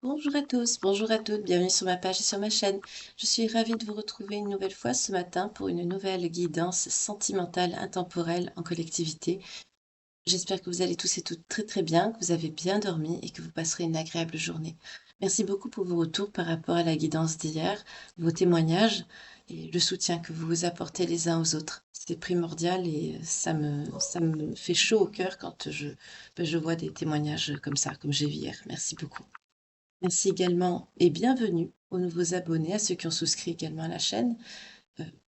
Bonjour à tous, bonjour à toutes, bienvenue sur ma page et sur ma chaîne. Je suis ravie de vous retrouver une nouvelle fois ce matin pour une nouvelle guidance sentimentale intemporelle en collectivité. J'espère que vous allez tous et toutes très très bien, que vous avez bien dormi et que vous passerez une agréable journée. Merci beaucoup pour vos retours par rapport à la guidance d'hier, vos témoignages et le soutien que vous vous apportez les uns aux autres. C'est primordial et ça me fait chaud au cœur quand je vois des témoignages comme ça, comme j'ai vu hier. Merci beaucoup. Merci également et bienvenue aux nouveaux abonnés, à ceux qui ont souscrit également à la chaîne.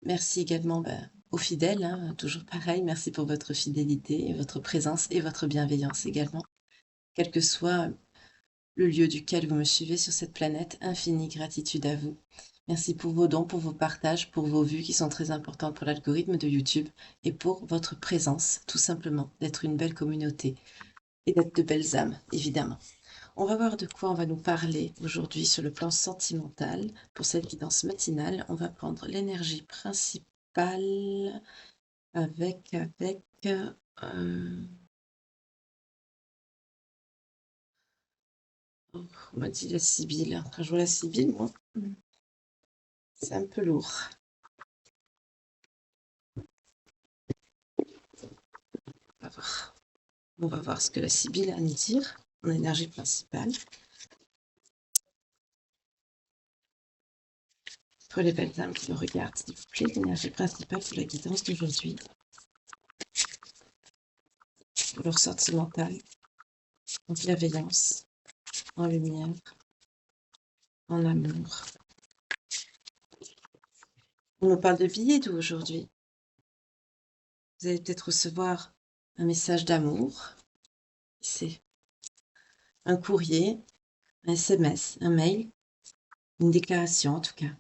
Merci également aux fidèles, hein, toujours pareil, merci pour votre fidélité, et votre présence et votre bienveillance également. Quel que soit le lieu duquel vous me suivez sur cette planète, infinie gratitude à vous. Merci pour vos dons, pour vos partages, pour vos vues qui sont très importantes pour l'algorithme de YouTube et pour votre présence, tout simplement, d'être une belle communauté et d'être de belles âmes, évidemment. On va voir de quoi on va nous parler aujourd'hui sur le plan sentimental. Pour cette guidance matinale, on va prendre l'énergie principale avec oh, on m'a dit la Sibylle. Quand je vois la Sibylle, moi, c'est un peu lourd. On va voir. On va voir ce que la Sibylle a à nous dire en énergie principale. Pour les belles âmes qui me regardent, s'il vous plaît, l'énergie principale pour la guidance d'aujourd'hui. Pour leur sentimental, en bienveillance, en lumière, en amour. On nous parle de billets doux aujourd'hui. Vous allez peut-être recevoir un message d'amour. C'est un courrier, un SMS, un mail, une déclaration en tout cas.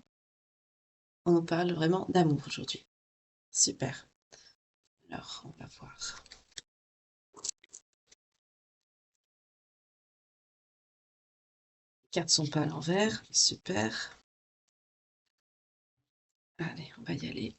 On nous parle vraiment d'amour aujourd'hui. Super. Alors, on va voir. Les cartes sont pas à l'envers. Super. Allez, on va y aller.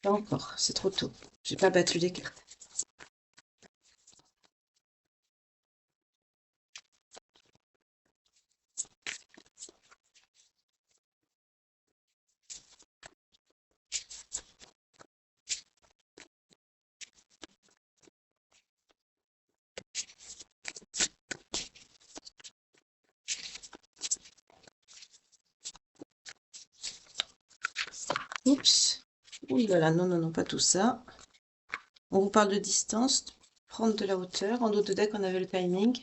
Pas encore, c'est trop tôt. J'ai pas battu les cartes. Oups. Ouh là là, non, non, non, pas tout ça. On vous parle de distance, prendre de la hauteur. En dos de deck, on avait le timing.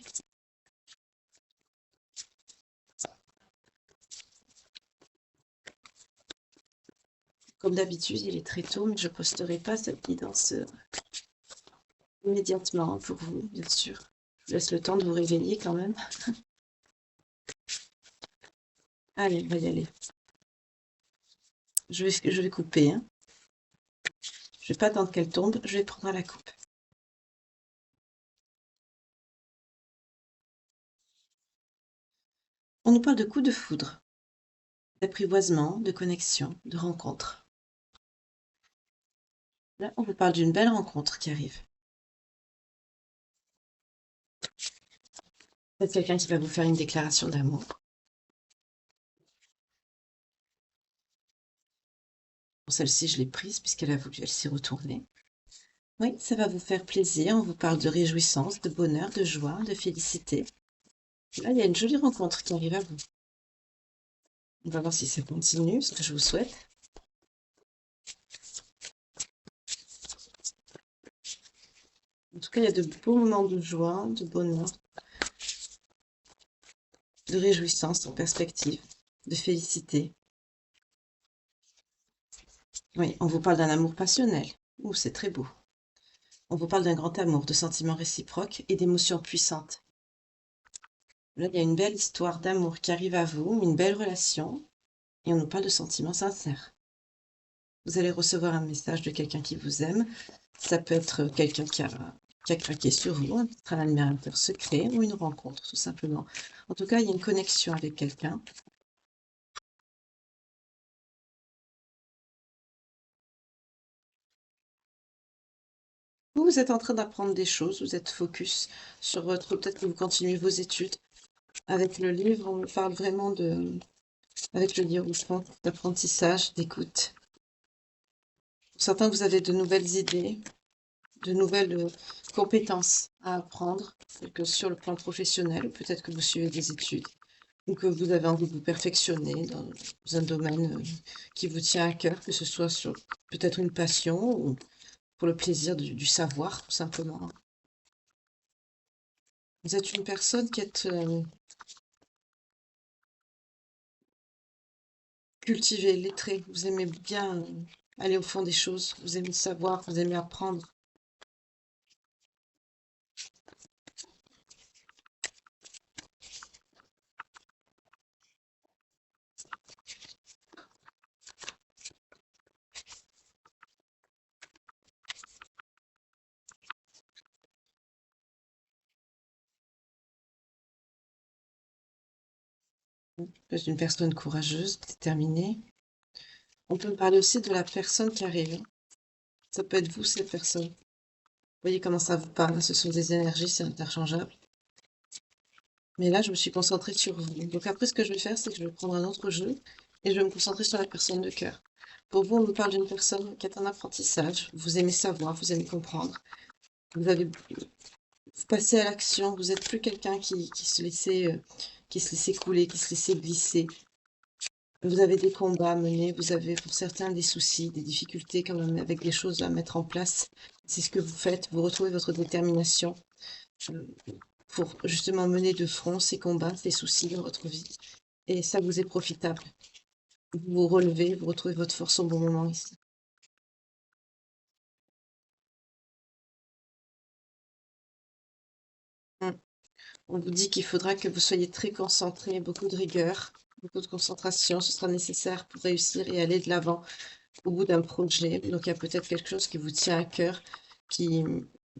Comme d'habitude, il est très tôt, mais je ne posterai pas cette guidance immédiatement pour vous, bien sûr. Je vous laisse le temps de vous réveiller quand même. Allez, on va y aller. Je vais couper. Hein. Je ne vais pas attendre qu'elle tombe, je vais prendre à la coupe. On nous parle de coups de foudre, d'apprivoisement, de connexion, de rencontre. Là, on vous parle d'une belle rencontre qui arrive. C'est quelqu'un qui va vous faire une déclaration d'amour. Pour celle-ci, je l'ai prise puisqu'elle a voulu, elle s'est retournée. Oui, ça va vous faire plaisir. On vous parle de réjouissance, de bonheur, de joie, de félicité. Là, il y a une jolie rencontre qui arrive à vous. On va voir si ça continue, ce que je vous souhaite. En tout cas, il y a de beaux moments de joie, de bonheur, de réjouissance en perspective, de félicité. Oui, on vous parle d'un amour passionnel. Ouh, c'est très beau. On vous parle d'un grand amour, de sentiments réciproques et d'émotions puissantes. Là, il y a une belle histoire d'amour qui arrive à vous, une belle relation, et on nous parle de sentiments sincères. Vous allez recevoir un message de quelqu'un qui vous aime. Ça peut être quelqu'un qui a craqué sur vous, peut-être un admirateur secret ou une rencontre, tout simplement. En tout cas, il y a une connexion avec quelqu'un. Vous êtes en train d'apprendre des choses, vous êtes focus sur votre... Peut-être que vous continuez vos études. Avec le livre, on me parle vraiment de... Avec le livre, je pense, d'apprentissage, d'écoute. Pour certains, vous avez de nouvelles idées, de nouvelles compétences à apprendre, que sur le plan professionnel, ou peut-être que vous suivez des études, ou que vous avez envie de vous perfectionner dans un domaine qui vous tient à cœur, que ce soit sur peut-être une passion ou pour le plaisir du savoir, tout simplement. Vous êtes une personne qui est cultivée, lettrée. Vous aimez bien aller au fond des choses. Vous aimez savoir, vous aimez apprendre. Vous êtes une personne courageuse, déterminée. On peut me parler aussi de la personne qui arrive. Ça peut être vous, cette personne. Vous voyez comment ça vous parle. Ce sont des énergies, c'est interchangeable. Mais là, je me suis concentrée sur vous. Donc après, ce que je vais faire, c'est que je vais prendre un autre jeu et je vais me concentrer sur la personne de cœur. Pour vous, on me parle d'une personne qui est en apprentissage. Vous aimez savoir, vous aimez comprendre. Vous avez vous passez à l'action. Vous n'êtes plus quelqu'un qui se laissait couler, qui se laissait glisser. Vous avez des combats à mener. Vous avez pour certains des soucis, des difficultés quand même avec des choses à mettre en place. C'est ce que vous faites. Vous retrouvez votre détermination euh, pour justement mener de front ces combats, ces soucis dans votre vie. Et ça vous est profitable. Vous vous relevez, vous retrouvez votre force au bon moment ici. Mm. On vous dit qu'il faudra que vous soyez très concentré, beaucoup de rigueur, beaucoup de concentration. Ce sera nécessaire pour réussir et aller de l'avant au bout d'un projet. Donc il y a peut-être quelque chose qui vous tient à cœur, qui,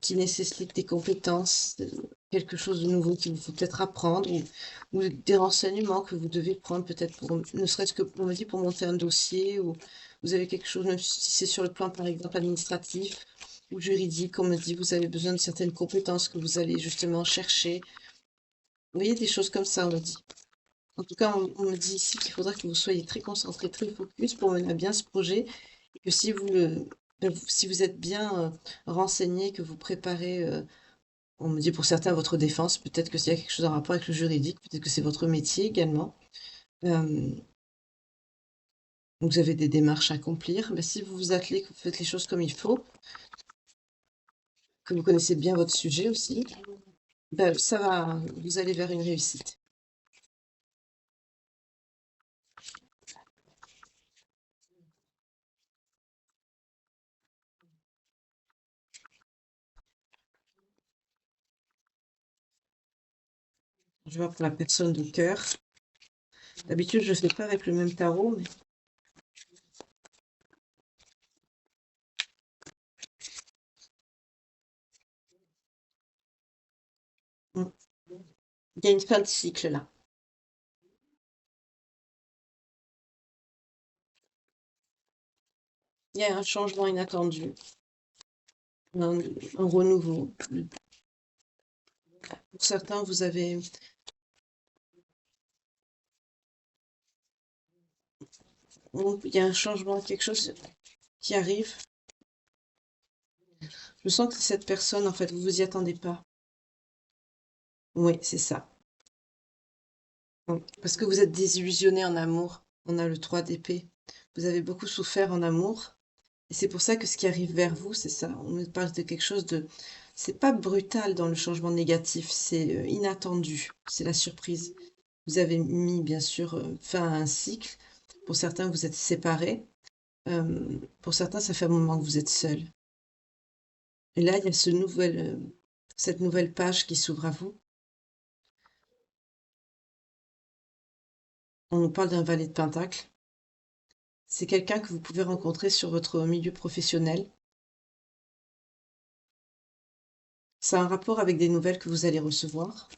qui nécessite des compétences, quelque chose de nouveau qu'il vous faut peut-être apprendre, ou des renseignements que vous devez prendre peut-être pour, ne serait-ce que, on me dit, pour monter un dossier, ou vous avez quelque chose, même si c'est sur le plan, par exemple, administratif ou juridique, on me dit, vous avez besoin de certaines compétences que vous allez justement chercher. Vous voyez, des choses comme ça, on me dit. En tout cas, on me dit ici qu'il faudra que vous soyez très concentré, très focus pour mener à bien ce projet et que si vous êtes bien renseigné, que vous préparez, on me dit pour certains votre défense, peut-être que s'il y a quelque chose en rapport avec le juridique, peut-être que c'est votre métier également. Euh, vous avez des démarches à accomplir. Mais si vous vous attelez, que vous faites les choses comme il faut, que vous connaissez bien votre sujet aussi, ben, ça va, vous allez vers une réussite. Je vois pour la personne de cœur. D'habitude, je ne fais pas avec le même tarot, mais mm, il y a une fin de cycle là. Il y a un changement inattendu, un, un renouveau. Pour certains, vous avez, il y a un changement, quelque chose qui arrive. Je sens que cette personne, en fait, vous vous y attendez pas. Oui, c'est ça. Oui. Parce que vous êtes désillusionné en amour. On a le 3 d'épée. Vous avez beaucoup souffert en amour. Et c'est pour ça que ce qui arrive vers vous, c'est ça. On me parle de quelque chose de... C'est pas brutal dans le changement négatif, c'est inattendu. C'est la surprise. Vous avez mis, bien sûr, fin à un cycle. Pour certains, vous êtes séparés. Pour certains, ça fait un moment que vous êtes seul. Et là, il y a cette nouvelle page qui s'ouvre à vous. On nous parle d'un valet de Pentacle. C'est quelqu'un que vous pouvez rencontrer sur votre milieu professionnel. Ça a un rapport avec des nouvelles que vous allez recevoir.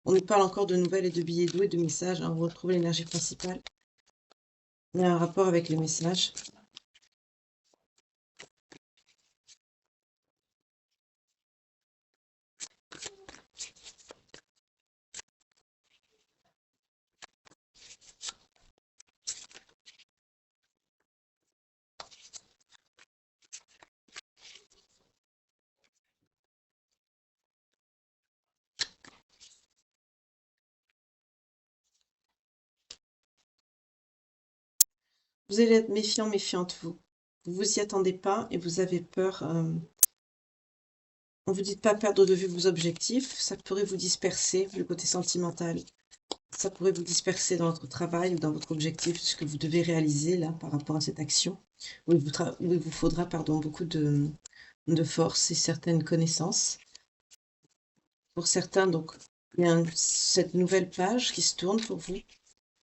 On nous parle encore de nouvelles et de billets doux et de messages, hein. On retrouve l'énergie principale. Il y a un rapport avec les messages. Vous allez être méfiant, méfiante, vous. Vous vous y attendez pas et vous avez peur. On vous dit de pas perdre de vue vos objectifs. Ça pourrait vous disperser, le côté sentimental. Ça pourrait vous disperser dans votre travail ou dans votre objectif, ce que vous devez réaliser là par rapport à cette action. Où il vous faudra, pardon, beaucoup de force et certaines connaissances. Pour certains, donc, il y a cette nouvelle page qui se tourne pour vous.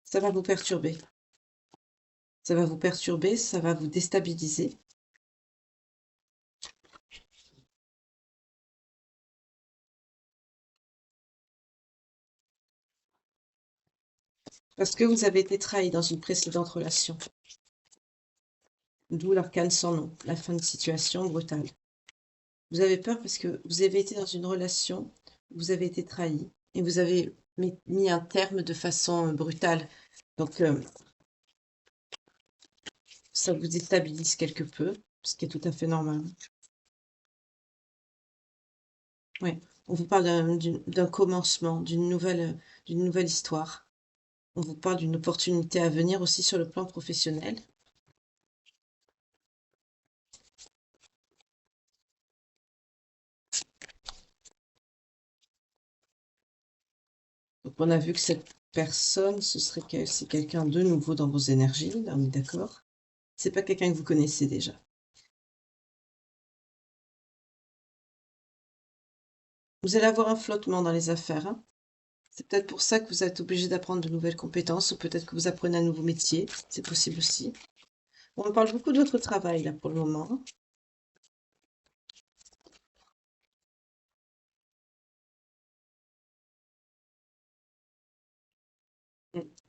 Ça va vous perturber. Ça va vous perturber, ça va vous déstabiliser. Parce que vous avez été trahi dans une précédente relation. D'où l'arcane sans nom, la fin de situation brutale. Vous avez peur parce que vous avez été dans une relation, vous avez été trahi et vous avez mis un terme de façon brutale. Donc, ça vous déstabilise quelque peu, ce qui est tout à fait normal. Ouais. On vous parle d'un commencement, d'une nouvelle histoire. On vous parle d'une opportunité à venir aussi sur le plan professionnel. Donc, on a vu que cette personne, c'est quelqu'un de nouveau dans vos énergies, là, on est d'accord. C'est pas quelqu'un que vous connaissez déjà. Vous allez avoir un flottement dans les affaires, hein. C'est peut-être pour ça que vous êtes obligé d'apprendre de nouvelles compétences, ou peut-être que vous apprenez un nouveau métier, c'est possible aussi. On me parle beaucoup de votre travail, là, pour le moment, hein.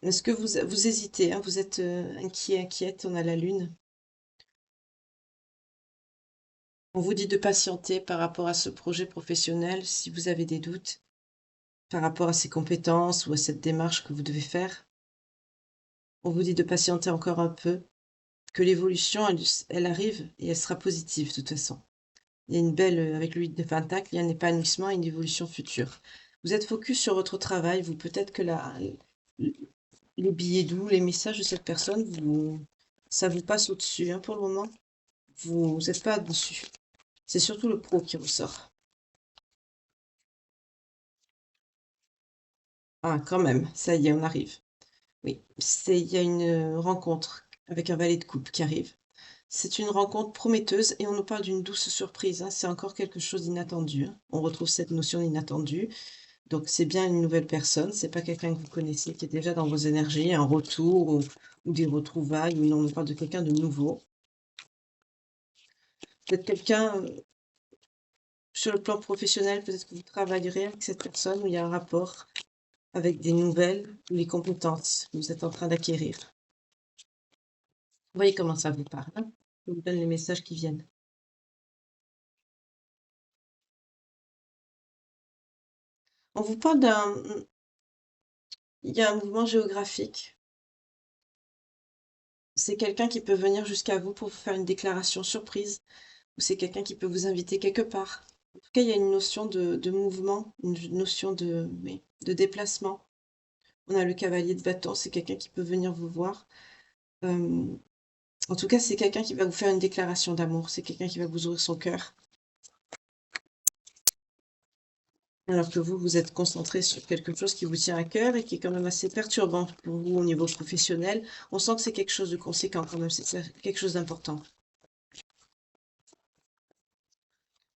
Est-ce que vous hésitez, hein, vous êtes inquiet, inquiète, on a la lune. On vous dit de patienter par rapport à ce projet professionnel si vous avez des doutes par rapport à ces compétences ou à cette démarche que vous devez faire. On vous dit de patienter encore un peu, que l'évolution, elle arrive et elle sera positive de toute façon. Il y a une belle, avec le 8 de Pentacle, il y a un épanouissement et une évolution future. Vous êtes focus sur votre travail, vous peut-être que les billets doux, les messages de cette personne, ça vous passe au-dessus, hein, pour le moment. Vous n'êtes pas dessus. C'est surtout le pro qui ressort. Ah, quand même, ça y est, on arrive. Oui, il y a une rencontre avec un valet de coupe qui arrive. C'est une rencontre prometteuse et on nous parle d'une douce surprise, hein. C'est encore quelque chose d'inattendu, hein. On retrouve cette notion d'inattendu. Donc c'est bien une nouvelle personne, c'est pas quelqu'un que vous connaissez qui est déjà dans vos énergies, un retour ou des retrouvailles, ou non, on nous parle de quelqu'un de nouveau. Peut-être quelqu'un sur le plan professionnel, peut-être que vous travaillerez avec cette personne où il y a un rapport avec des nouvelles ou les compétences que vous êtes en train d'acquérir. Vous voyez comment ça vous parle, hein? Je vous donne les messages qui viennent. On vous parle il y a un mouvement géographique. C'est quelqu'un qui peut venir jusqu'à vous pour vous faire une déclaration surprise, ou c'est quelqu'un qui peut vous inviter quelque part. En tout cas, il y a une notion de mouvement, une notion oui, de déplacement. On a le cavalier de bâton, c'est quelqu'un qui peut venir vous voir. Euh, En tout cas, c'est quelqu'un qui va vous faire une déclaration d'amour, c'est quelqu'un qui va vous ouvrir son cœur. Alors que vous, vous êtes concentré sur quelque chose qui vous tient à cœur et qui est quand même assez perturbant pour vous au niveau professionnel. On sent que c'est quelque chose de conséquent quand même, c'est quelque chose d'important.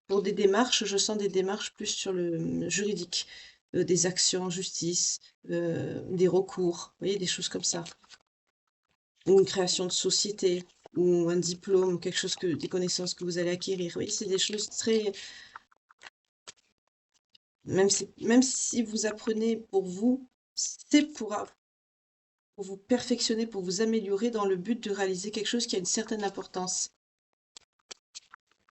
Pour des démarches, je sens des démarches plus sur le juridique, des actions en justice, des recours, vous voyez, des choses comme ça. Ou une création de société, ou un diplôme, quelque chose des connaissances que vous allez acquérir. Oui, c'est des choses très, Même si vous apprenez pour vous, c'est pour vous perfectionner, pour vous améliorer dans le but de réaliser quelque chose qui a une certaine importance.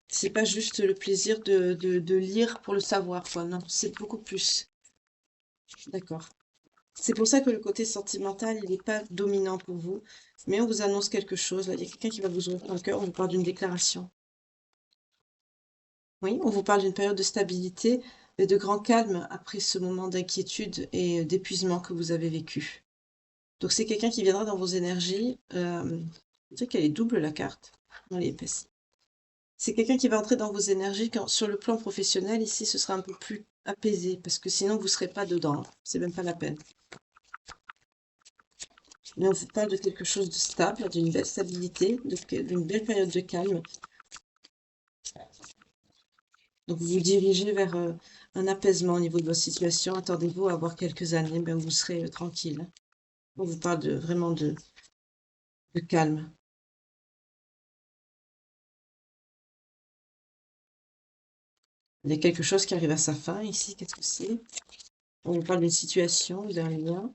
C'est pas juste le plaisir de lire pour le savoir, quoi. Non, c'est beaucoup plus. D'accord. C'est pour ça que le côté sentimental, il n'est pas dominant pour vous. Mais on vous annonce quelque chose. Là, il y a quelqu'un qui va vous ouvrir le cœur. On vous parle d'une déclaration. Oui, on vous parle d'une période de stabilité et de grand calme après ce moment d'inquiétude et d'épuisement que vous avez vécu. Donc c'est quelqu'un qui viendra dans vos énergies. Je dirais qu'elle est double la carte. Non, elle est épaisse. C'est quelqu'un qui va entrer dans vos énergies quand, sur le plan professionnel, ici, ce sera un peu plus apaisé, parce que sinon, vous ne serez pas dedans. C'est même pas la peine. Mais on vous parle de quelque chose de stable, d'une belle stabilité, d'une belle période de calme. Donc vous vous dirigez vers un apaisement au niveau de votre situation. Attendez-vous à avoir quelques années, ben vous serez tranquille. On vous parle vraiment de calme. Il y a quelque chose qui arrive à sa fin ici. Qu'est-ce que c'est? On vous parle d'une situation, d'un lien.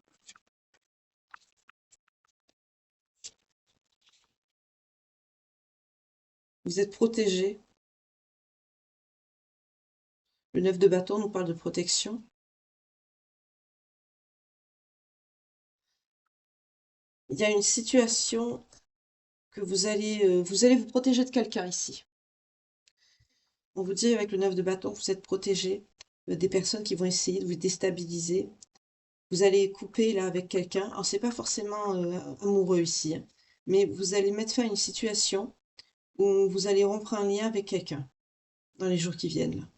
Vous êtes protégé. Le 9 de bâton nous parle de protection. Il y a une situation que vous allez vous protéger de quelqu'un ici. On vous dit avec le 9 de bâton que vous êtes protégé des personnes qui vont essayer de vous déstabiliser. Vous allez couper là avec quelqu'un. Alors c'est pas forcément amoureux ici, hein, mais vous allez mettre fin à une situation où vous allez rompre un lien avec quelqu'un dans les jours qui viennent là.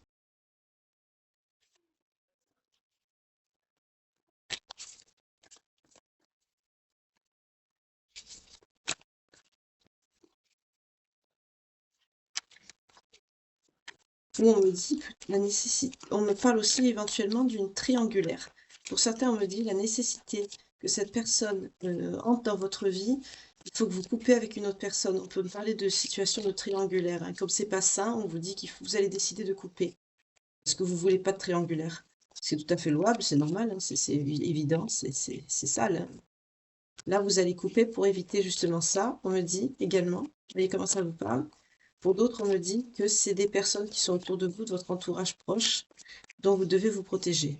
Ou on me dit la nécessité, on me parle aussi éventuellement d'une triangulaire. Pour certains, on me dit la nécessité que cette personne entre dans votre vie. Il faut que vous coupez avec une autre personne. On peut me parler de situation de triangulaire, hein. Comme c'est pas ça, on vous dit vous allez décider de couper. Parce que vous voulez pas de triangulaire. C'est tout à fait louable, c'est normal, hein, c'est évident, c'est ça. Là, vous allez couper pour éviter justement ça. On me dit également, vous voyez comment ça vous parle. Pour d'autres, on me dit que c'est des personnes qui sont autour de vous, de votre entourage proche, dont vous devez vous protéger.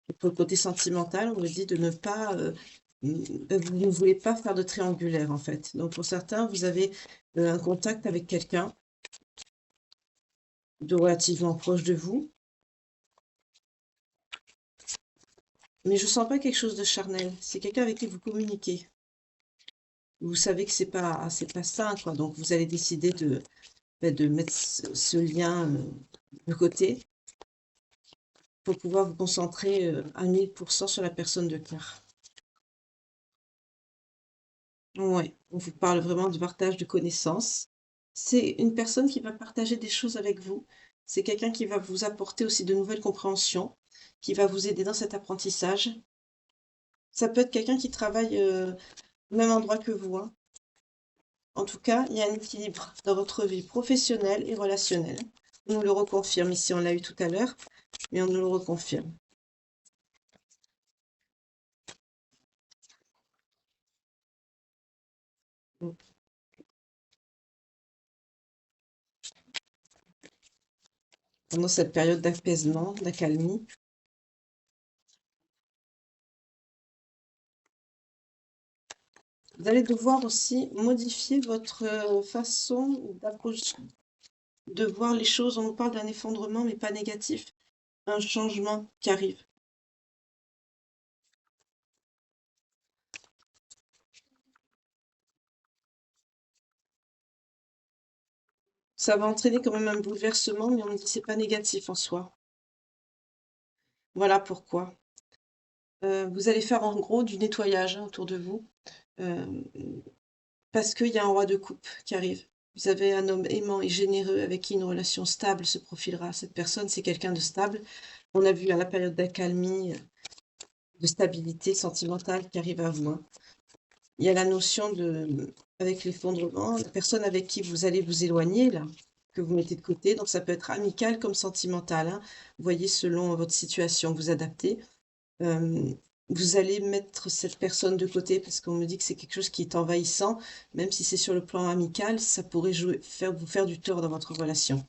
Et pour le côté sentimental, on me dit de ne pas, vous ne voulez pas faire de triangulaire en fait. Donc pour certains, vous avez un contact avec quelqu'un de relativement proche de vous, mais je sens pas quelque chose de charnel. C'est quelqu'un avec qui vous communiquez. Vous savez que c'est pas sain, quoi. Donc vous allez décider de mettre ce lien de côté pour pouvoir vous concentrer à 1000% sur la personne de cœur. Ouais, on vous parle vraiment de partage de connaissances. C'est une personne qui va partager des choses avec vous. C'est quelqu'un qui va vous apporter aussi de nouvelles compréhensions, qui va vous aider dans cet apprentissage. Ça peut être quelqu'un qui travaille au même endroit que vous, hein. En tout cas, il y a un équilibre dans votre vie professionnelle et relationnelle. On nous le reconfirme ici, on l'a eu tout à l'heure, mais on nous le reconfirme. Pendant cette période d'apaisement, d'accalmie, vous allez devoir aussi modifier votre façon d'approcher, de voir les choses. On nous parle d'un effondrement, mais pas négatif, un changement qui arrive. Ça va entraîner quand même un bouleversement, mais on me dit que c'est pas négatif en soi. Voilà pourquoi. Vous allez faire en gros du nettoyage hein, autour de vous, euh, parce qu'il y a un roi de coupe qui arrive. Vous avez un homme aimant et généreux avec qui une relation stable se profilera. Cette personne, c'est quelqu'un de stable. On a vu à la période d'accalmie, de stabilité sentimentale qui arrive à vous, hein. Il y a la notion de, avec l'effondrement, la personne avec qui vous allez vous éloigner, là, que vous mettez de côté. Donc ça peut être amical comme sentimental, hein. Vous voyez, selon votre situation, vous adaptez. Hem, vous allez mettre cette personne de côté parce qu'on me dit que c'est quelque chose qui est envahissant. Même si c'est sur le plan amical, ça pourrait vous faire du tort dans votre relation.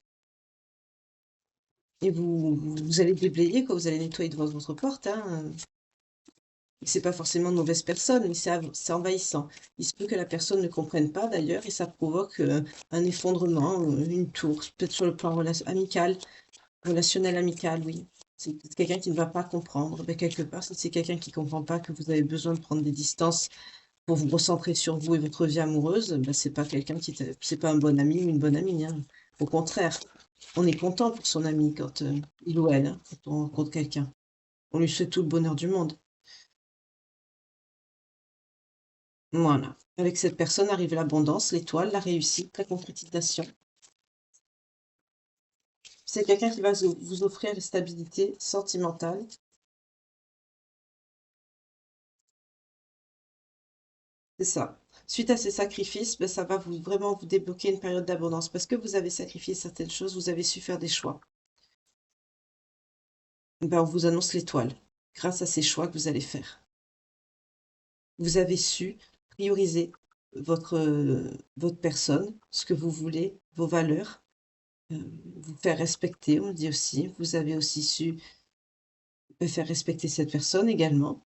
Et vous allez déblayer, quoi, vous allez nettoyer devant votre porte, hein. C'est pas forcément de mauvaises personnes, mais c'est envahissant. Il se peut que la personne ne comprenne pas d'ailleurs et ça provoque, un effondrement, une tour, peut-être sur le plan amical, relationnel amical, oui. C'est peut-être quelqu'un qui ne va pas comprendre. Ben quelque part, si c'est quelqu'un qui comprend pas que vous avez besoin de prendre des distances pour vous recentrer sur vous et votre vie amoureuse, bah, c'est pas quelqu'un c'est pas un bon ami ou une bonne amie, hein. Au contraire, on est content pour son ami quand, il ou elle, hein, quand on rencontre quelqu'un. On lui souhaite tout le bonheur du monde. Voilà. Avec cette personne arrive l'abondance, l'étoile, la réussite, la concrétisation. C'est quelqu'un qui va vous offrir une stabilité sentimentale. C'est ça. Suite à ces sacrifices, ben, ça va vraiment vous débloquer une période d'abondance parce que vous avez sacrifié certaines choses, vous avez su faire des choix. Ben, on vous annonce l'étoile grâce à ces choix que vous allez faire. Vous avez su prioriser votre personne, ce que vous voulez, vos valeurs, vous faire respecter, on le dit aussi. Vous avez aussi su faire respecter cette personne également.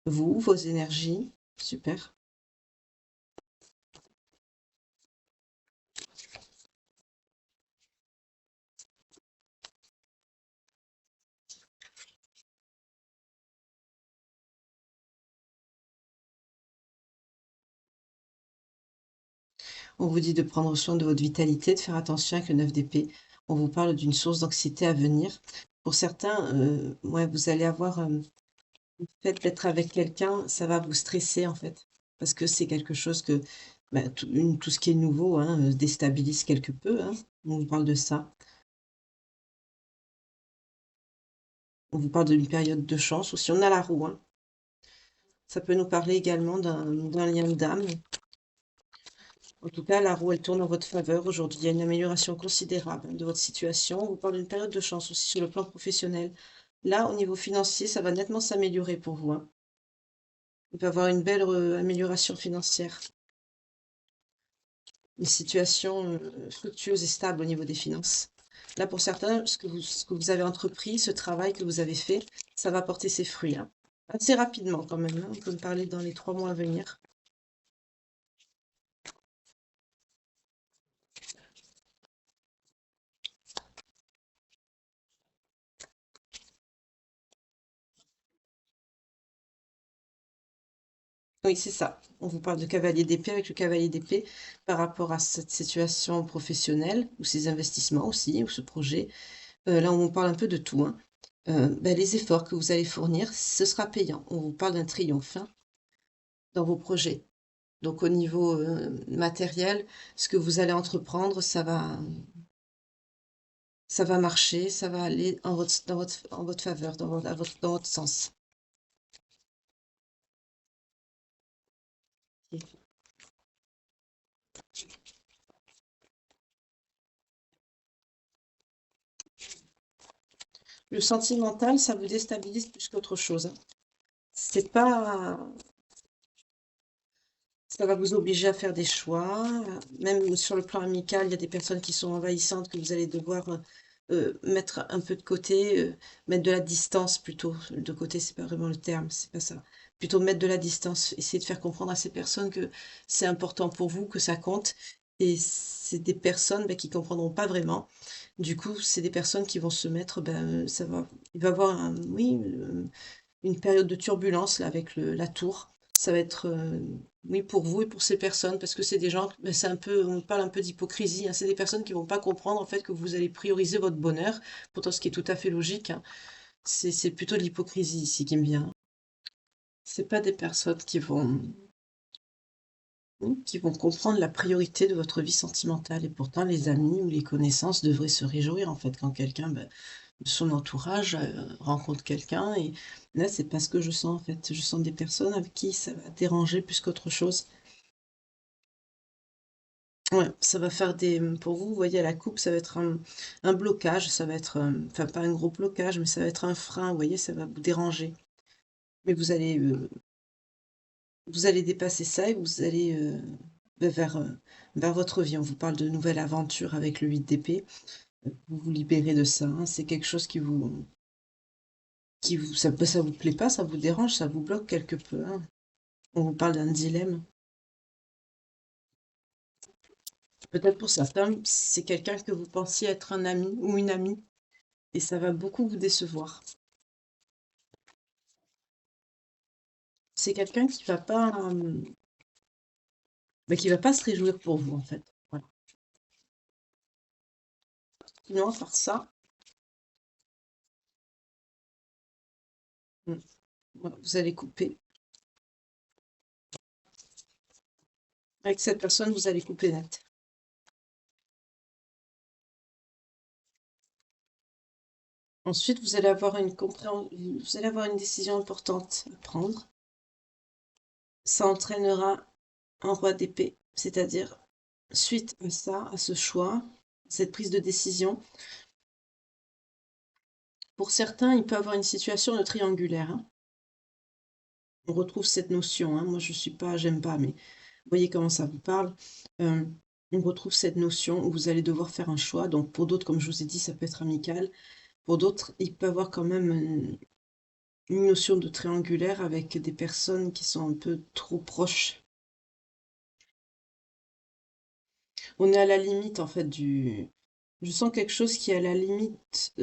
Vous, vos énergies, super. On vous dit de prendre soin de votre vitalité, de faire attention avec le 9 d'épée. On vous parle d'une source d'anxiété à venir. Pour certains, ouais, vous allez avoir, le fait d'être avec quelqu'un, ça va vous stresser, en fait. Parce que c'est quelque chose que, bah, tout ce qui est nouveau, hein, déstabilise quelque peu, hein. On vous parle de ça. On vous parle d'une période de chance aussi. On a la roue, hein. Ça peut nous parler également d'un lien d'âme. En tout cas, la roue, elle tourne en votre faveur aujourd'hui. Il y a une amélioration considérable, hein, de votre situation. On vous parle d'une période de chance aussi sur le plan professionnel. Là, au niveau financier, ça va nettement s'améliorer pour vous, hein. Vous pouvez avoir une belle amélioration financière. Une situation fructueuse et stable au niveau des finances. Là, pour certains, ce que vous avez entrepris, ce travail que vous avez fait, ça va porter ses fruits, hein. Assez rapidement quand même, hein. On peut me parler dans les 3 mois à venir. Oui, c'est ça. On vous parle de cavalier d'épée avec le cavalier d'épée par rapport à cette situation professionnelle ou ces investissements aussi ou ce projet. Là, on vous parle un peu de tout, hein. Bah, les efforts que vous allez fournir, ce sera payant. On vous parle d'un triomphe, hein, dans vos projets. Donc au niveau, matériel, ce que vous allez entreprendre, ça va marcher, ça va aller en votre faveur, dans votre sens. Le sentimental, ça vous déstabilise plus qu'autre chose, hein. C'est pas Ça va vous obliger à faire des choix, même sur le plan amical, il y a des personnes qui sont envahissantes que vous allez devoir, mettre un peu de côté, mettre de la distance plutôt. De côté, c'est pas vraiment le terme, c'est pas ça. Plutôt mettre de la distance, essayer de faire comprendre à ces personnes que c'est important pour vous, que ça compte et c'est des personnes, bah, qui comprendront pas vraiment. Du coup, c'est des personnes qui vont se mettre, il va y avoir une période de turbulence là avec la tour. Ça va être, oui, pour vous et pour ces personnes, parce que c'est des gens, ben, c'est un peu, on parle un peu d'hypocrisie, hein. C'est des personnes qui vont pas comprendre en fait que vous allez prioriser votre bonheur, pourtant ce qui est tout à fait logique, hein. C'est plutôt de l'hypocrisie ici qui me vient. C'est pas des personnes qui vont comprendre la priorité de votre vie sentimentale. Et pourtant, les amis ou les connaissances devraient se réjouir en fait quand quelqu'un, ben, de son entourage, rencontre quelqu'un et là, c'est pas ce que je sens en fait. Je sens des personnes avec qui ça va déranger plus qu'autre chose. Ouais, ça va faire pour vous, vous voyez, la coupe, ça va être un blocage, ça va être, enfin, pas un gros blocage, mais ça va être un frein, vous voyez, ça va vous déranger. Mais vous allez dépasser ça et vous allez vers votre vie. On vous parle de nouvelle aventure avec le 8 d'épée. Vous vous libérez de ça, hein. C'est quelque chose ça vous plaît pas, ça vous dérange, ça vous bloque quelque peu, hein. On vous parle d'un dilemme. Peut-être pour certains, c'est quelqu'un que vous pensiez être un ami ou une amie, et ça va beaucoup vous décevoir. C'est quelqu'un qui va pas se réjouir pour vous, en fait. Voilà. Sinon, à part ça, mm, voilà, vous allez couper. Avec cette personne, vous allez couper net. Ensuite, vous allez avoir une décision importante à prendre. Ça entraînera un roi d'épée, c'est-à-dire, suite à ça, à ce choix, cette prise de décision, pour certains, il peut avoir une situation de triangulaire, hein. On retrouve cette notion, hein. Moi, j'aime pas, mais vous voyez comment ça vous parle. Euh, on retrouve cette notion où vous allez devoir faire un choix. Donc, pour d'autres, comme je vous ai dit, ça peut être amical. Pour d'autres, il peut avoir quand même une notion de triangulaire avec des personnes qui sont un peu trop proches. On est à la limite, en fait, Je sens quelque chose qui est à la limite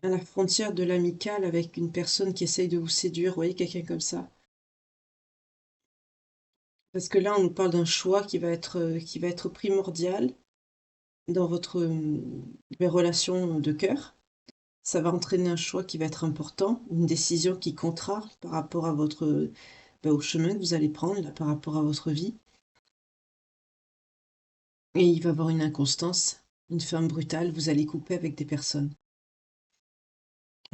à la frontière de l'amical avec une personne qui essaye de vous séduire. Vous voyez, quelqu'un comme ça. Parce que là, on nous parle d'un choix qui va être primordial dans votre relation de cœur. Ça va entraîner un choix qui va être important, une décision qui comptera par rapport à au chemin que vous allez prendre, là, par rapport à votre vie. Et il va y avoir une inconstance, une fin brutale, vous allez couper avec des personnes.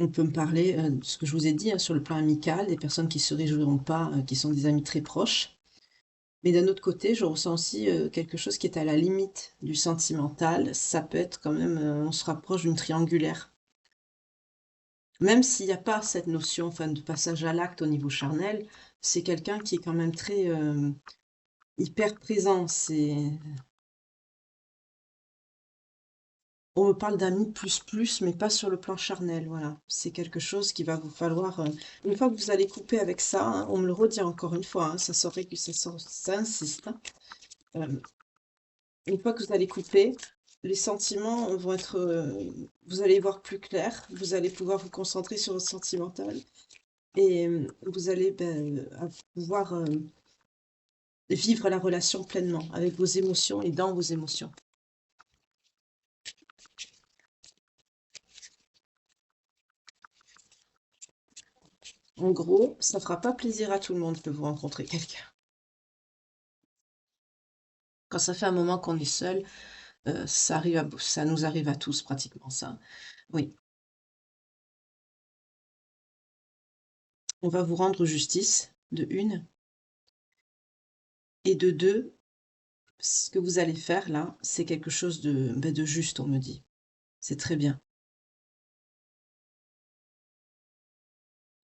On peut me parler de ce que je vous ai dit, hein, sur le plan amical, des personnes qui ne se réjouiront pas, qui sont des amis très proches. Mais d'un autre côté, je ressens aussi quelque chose qui est à la limite du sentimental. Ça peut être quand même, on se rapproche d'une triangulaire. Même s'il n'y a pas cette notion, enfin, de passage à l'acte au niveau charnel, c'est quelqu'un qui est quand même très hyper présent. On me parle d'amis plus plus, mais pas sur le plan charnel, voilà. C'est quelque chose qui va vous falloir, une fois que vous allez couper avec ça, hein, on me le redit encore une fois, hein, ça insiste, hein. Euh, une fois que vous allez couper, les sentiments vont être, vous allez y voir plus clair, vous allez pouvoir vous concentrer sur le sentimental et vous allez pouvoir vivre la relation pleinement avec vos émotions et dans vos émotions. En gros, ça fera pas plaisir à tout le monde que vous rencontrez quelqu'un. Quand ça fait un moment qu'on est seul, ça nous arrive à tous pratiquement ça. Oui, on va vous rendre justice, de une, et de deux, ce que vous allez faire là, c'est quelque chose de juste, on me dit. C'est très bien.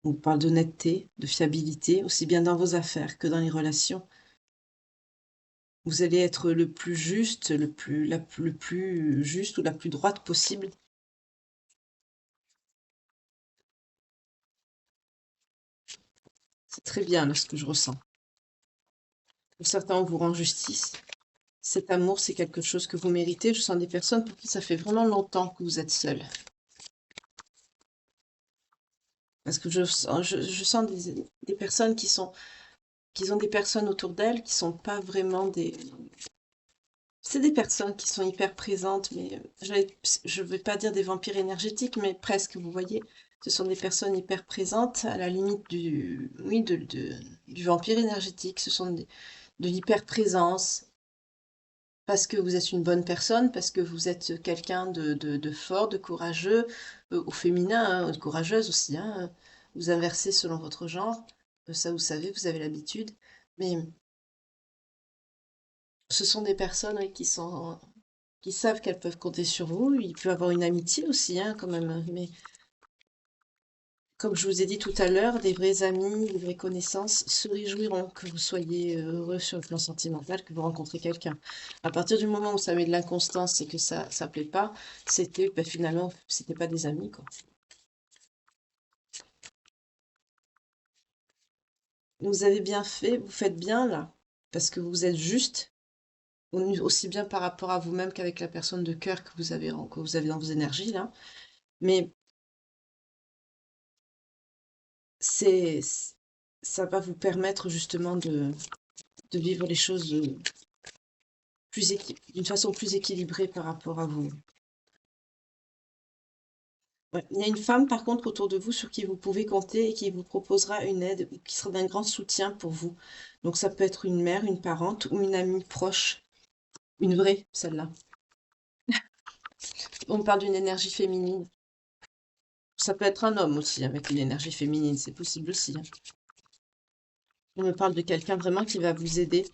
On parle d'honnêteté, de fiabilité, aussi bien dans vos affaires que dans les relations. Vous allez être le plus juste, le plus juste ou la plus droite possible. C'est très bien là ce que je ressens. Pour certains, on vous rend justice. Cet amour, c'est quelque chose que vous méritez. Je sens des personnes pour qui ça fait vraiment longtemps que vous êtes seul. Parce que je sens des personnes qui ont des personnes autour d'elles qui sont pas vraiment des. C'est des personnes qui sont hyper présentes, mais je ne vais pas dire des vampires énergétiques, mais presque, vous voyez. Ce sont des personnes hyper présentes, à la limite oui, du vampire énergétique. Ce sont de l'hyper-présence, parce que vous êtes une bonne personne, parce que vous êtes quelqu'un de fort, de courageux, au féminin, hein, de courageuse aussi, hein. Vous inversez selon votre genre, ça vous savez, vous avez l'habitude. Mais ce sont des personnes oui, qui savent qu'elles peuvent compter sur vous. Il peut y avoir une amitié aussi, hein, quand même. Mais comme je vous ai dit tout à l'heure, des vrais amis, des vraies connaissances se réjouiront que vous soyez heureux sur le plan sentimental, que vous rencontrez quelqu'un. À partir du moment où ça met de l'inconstance et que ça plaît pas, ben, finalement, c'était pas des amis, quoi. Vous avez bien fait, vous faites bien là, parce que vous êtes juste, aussi bien par rapport à vous-même qu'avec la personne de cœur que vous avez dans vos énergies là. Mais c'est, ça va vous permettre justement de vivre les choses d'une façon plus équilibrée par rapport à vous. Ouais. Il y a une femme par contre autour de vous sur qui vous pouvez compter et qui vous proposera une aide ou qui sera d'un grand soutien pour vous. Donc ça peut être une mère, une parente ou une amie proche, une vraie, celle-là. On parle d'une énergie féminine. Ça peut être un homme aussi avec une énergie féminine, c'est possible aussi, hein. On me parle de quelqu'un vraiment qui va vous aider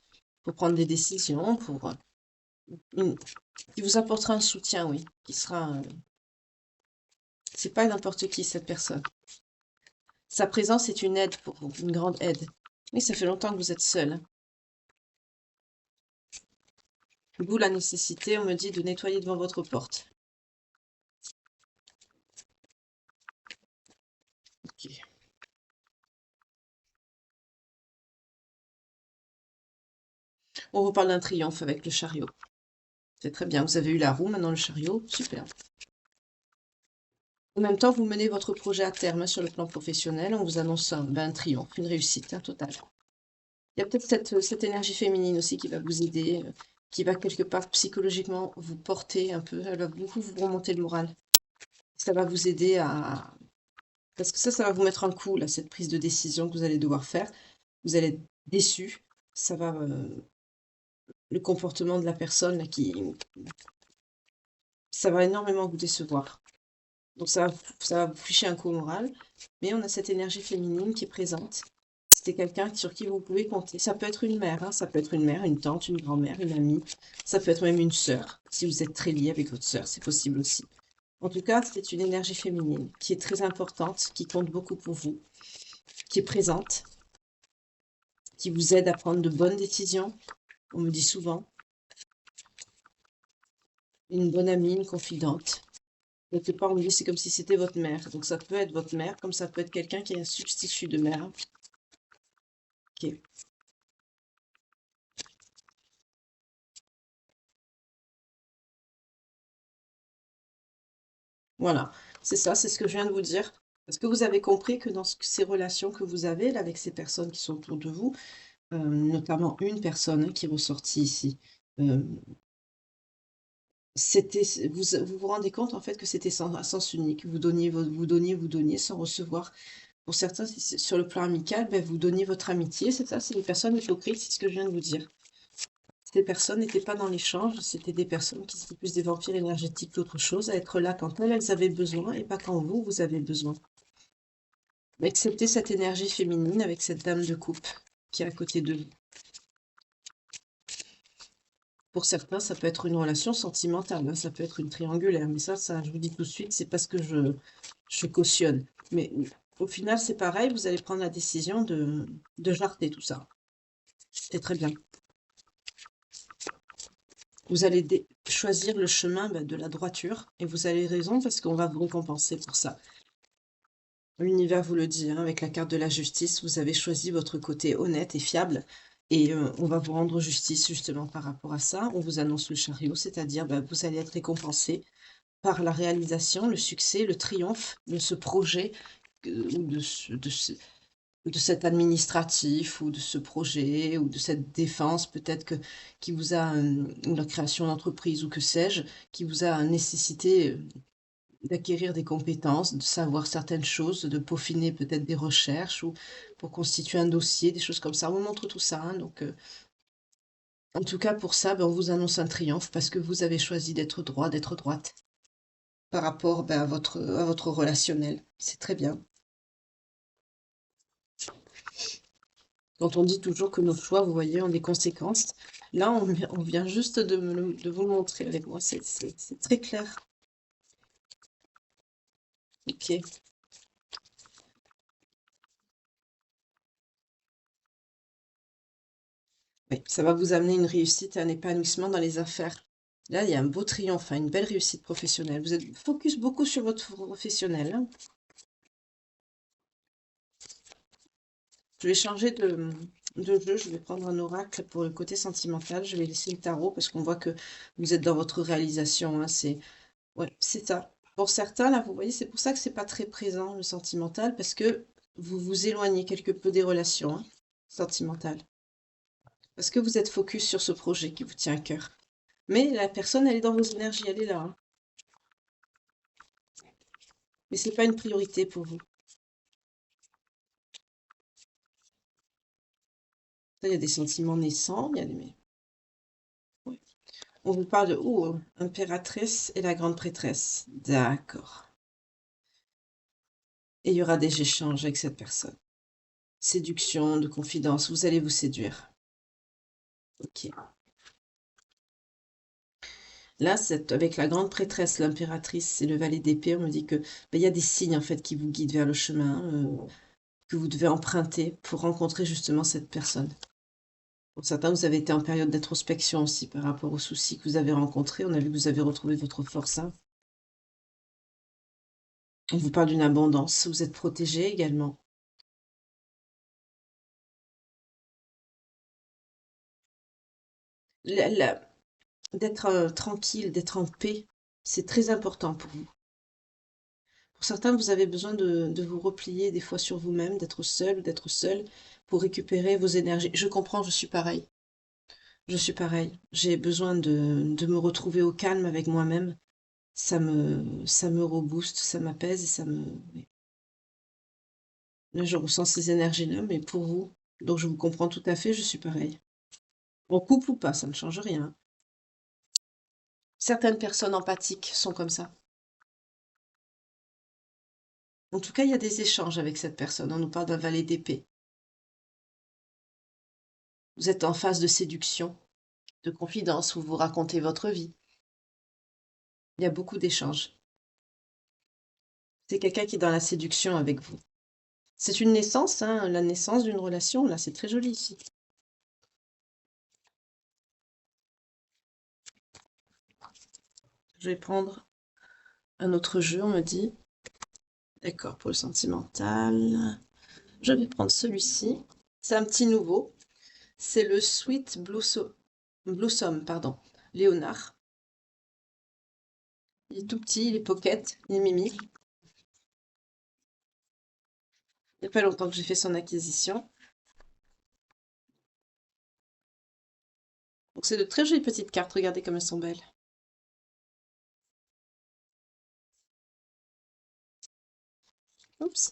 pour prendre des décisions, une- qui vous apportera un soutien, oui, qui sera. C'est pas n'importe qui cette personne. Sa présence est une aide pour vous, une grande aide. Oui, ça fait longtemps que vous êtes seul, hein. D'où la nécessité, on me dit, de nettoyer devant votre porte. Ok. On reparle d'un triomphe avec le chariot. C'est très bien. Vous avez eu la roue, maintenant le chariot. Super. En même temps, vous menez votre projet à terme, hein, sur le plan professionnel. On vous annonce un triomphe, une réussite, hein, totale. Il y a peut-être cette énergie féminine aussi qui va vous aider, qui va quelque part psychologiquement vous porter un peu. Elle va beaucoup vous remonter le moral. Ça va vous aider à... Parce que ça va vous mettre un coup, là, cette prise de décision que vous allez devoir faire. Vous allez être déçu. Ça va... le comportement de la personne là, ça va énormément vous décevoir. Donc ça va vous ficher un coup au moral, mais on a cette énergie féminine qui est présente. C'était quelqu'un sur qui vous pouvez compter. Ça peut être une mère, hein, ça peut être une mère, une tante, une grand-mère, une amie. Ça peut être même une sœur. Si vous êtes très lié avec votre sœur, c'est possible aussi. En tout cas, c'est une énergie féminine qui est très importante, qui compte beaucoup pour vous, qui est présente, qui vous aide à prendre de bonnes décisions. On me dit souvent, une bonne amie, une confidente. Quelque part, on me dit c'est comme si c'était votre mère. Donc ça peut être votre mère, comme ça peut être quelqu'un qui est un substitut de mère. Ok. Voilà, c'est ça, c'est ce que je viens de vous dire. Est-ce que vous avez compris que dans ces relations que vous avez là, avec ces personnes qui sont autour de vous, notamment une personne, hein, qui est ressortie ici, euh, vous vous rendez compte en fait que c'était à sens unique. Vous donniez, vous donniez sans recevoir. Pour certains, sur le plan amical, ben, vous donniez votre amitié, c'est ça, c'est des personnes hypocrites, c'est ce que je viens de vous dire. Ces personnes n'étaient pas dans l'échange, c'était des personnes qui étaient plus des vampires énergétiques qu'autre chose, à être là quand elles avaient besoin et pas quand vous avez besoin. Acceptez cette énergie féminine avec cette dame de coupe qui est à côté de vous. Pour certains, ça peut être une relation sentimentale, hein, ça peut être une triangulaire, mais ça, je vous dis tout de suite, c'est parce que je cautionne. Mais au final, c'est pareil, vous allez prendre la décision de jarter tout ça. C'est très bien. Vous allez choisir le chemin, de la droiture, et vous avez raison parce qu'on va vous récompenser pour ça. L'univers vous le dit, hein, avec la carte de la justice, vous avez choisi votre côté honnête et fiable, et on va vous rendre justice justement par rapport à ça. On vous annonce le chariot, c'est-à-dire vous allez être récompensé par la réalisation, le succès, le triomphe de ce projet, ou de cet administratif, ou de ce projet, ou de cette défense peut-être qui vous a, ou la création d'entreprise, ou que sais-je, qui vous a nécessité d'acquérir des compétences, de savoir certaines choses, de peaufiner peut-être des recherches, ou pour constituer un dossier, des choses comme ça. On vous montre tout ça, hein, donc en tout cas pour ça, on vous annonce un triomphe parce que vous avez choisi d'être droit, d'être droite par rapport, à votre relationnel. C'est très bien. Quand on dit toujours que nos choix, vous voyez, ont des conséquences, Là, on vient juste de vous le montrer avec moi. C'est très clair. Ok. Oui, ça va vous amener une réussite et un épanouissement dans les affaires. Là, il y a un beau triomphe, hein, une belle réussite professionnelle. Vous êtes focus beaucoup sur votre professionnel, hein. Je vais changer de jeu. Je vais prendre un oracle pour le côté sentimental. Je vais laisser le tarot parce qu'on voit que vous êtes dans votre réalisation, hein. Ouais, c'est ça. Pour certains, là, vous voyez, c'est pour ça que c'est pas très présent, le sentimental, parce que vous vous éloignez quelque peu des relations, hein, sentimentales. Parce que vous êtes focus sur ce projet qui vous tient à cœur. Mais la personne, elle est dans vos énergies, elle est là, hein. Mais c'est pas une priorité pour vous. Ça, il y a des sentiments naissants, il y a des... ouais. On vous parle de impératrice et la grande prêtresse. D'accord. Et il y aura des échanges avec cette personne. Séduction, de confidence, vous allez vous séduire. Ok. Là, avec la grande prêtresse, l'impératrice et le valet d'épée, on me dit que il y a des signes en fait qui vous guident vers le chemin que vous devez emprunter pour rencontrer justement cette personne. Pour certains, vous avez été en période d'introspection aussi par rapport aux soucis que vous avez rencontrés. On a vu que vous avez retrouvé votre force, hein. On vous parle d'une abondance. Vous êtes protégé également. La- la- D'être tranquille, d'être en paix, c'est très important pour vous. Pour certains, vous avez besoin de vous replier des fois sur vous-même, d'être seul ou d'être seul pour récupérer vos énergies. Je comprends, je suis pareil. Je suis pareil. J'ai besoin de me retrouver au calme avec moi-même. Ça me rebooste, ça m'apaise et ça me... oui. Là, je ressens ces énergies-là, mais pour vous. Donc, je vous comprends tout à fait, je suis pareil. En couple ou pas, ça ne change rien. Certaines personnes empathiques sont comme ça. En tout cas, il y a des échanges avec cette personne. On nous parle d'un valet d'épée. Vous êtes en phase de séduction, de confidence, où vous racontez votre vie. Il y a beaucoup d'échanges. C'est quelqu'un qui est dans la séduction avec vous. C'est une naissance, hein, la naissance d'une relation. Là, c'est très joli ici. Je vais prendre un autre jeu, on me dit. D'accord, pour le sentimental. Je vais prendre celui-ci. C'est un petit nouveau. C'est le Sweet Blossom, pardon. Léonard. Il est tout petit, il est pocket, il est mimi. Il n'y a pas longtemps que j'ai fait son acquisition. Donc c'est de très jolies petites cartes, regardez comme elles sont belles. Oups.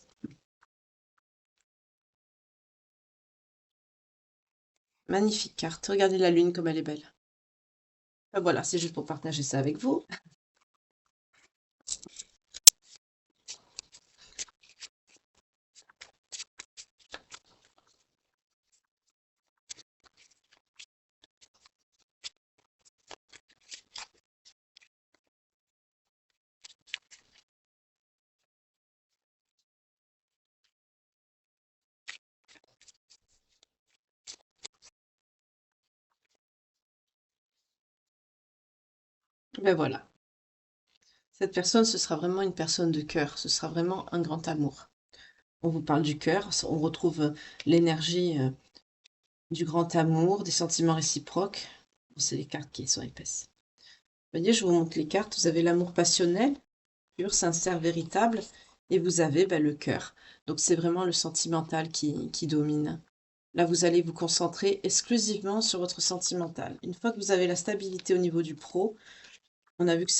Magnifique carte. Regardez la lune comme elle est belle. Ah, voilà, c'est juste pour partager ça avec vous. Ben voilà. Cette personne, ce sera vraiment une personne de cœur. Ce sera vraiment un grand amour. On vous parle du cœur. On retrouve l'énergie du grand amour, des sentiments réciproques. Bon, c'est les cartes qui sont épaisses. Vous voyez, je vous montre les cartes. Vous avez l'amour passionnel, pur, sincère, véritable. Et vous avez le cœur. Donc c'est vraiment le sentimental qui domine. Là, vous allez vous concentrer exclusivement sur votre sentimental. Une fois que vous avez la stabilité au niveau du pro, on a vu que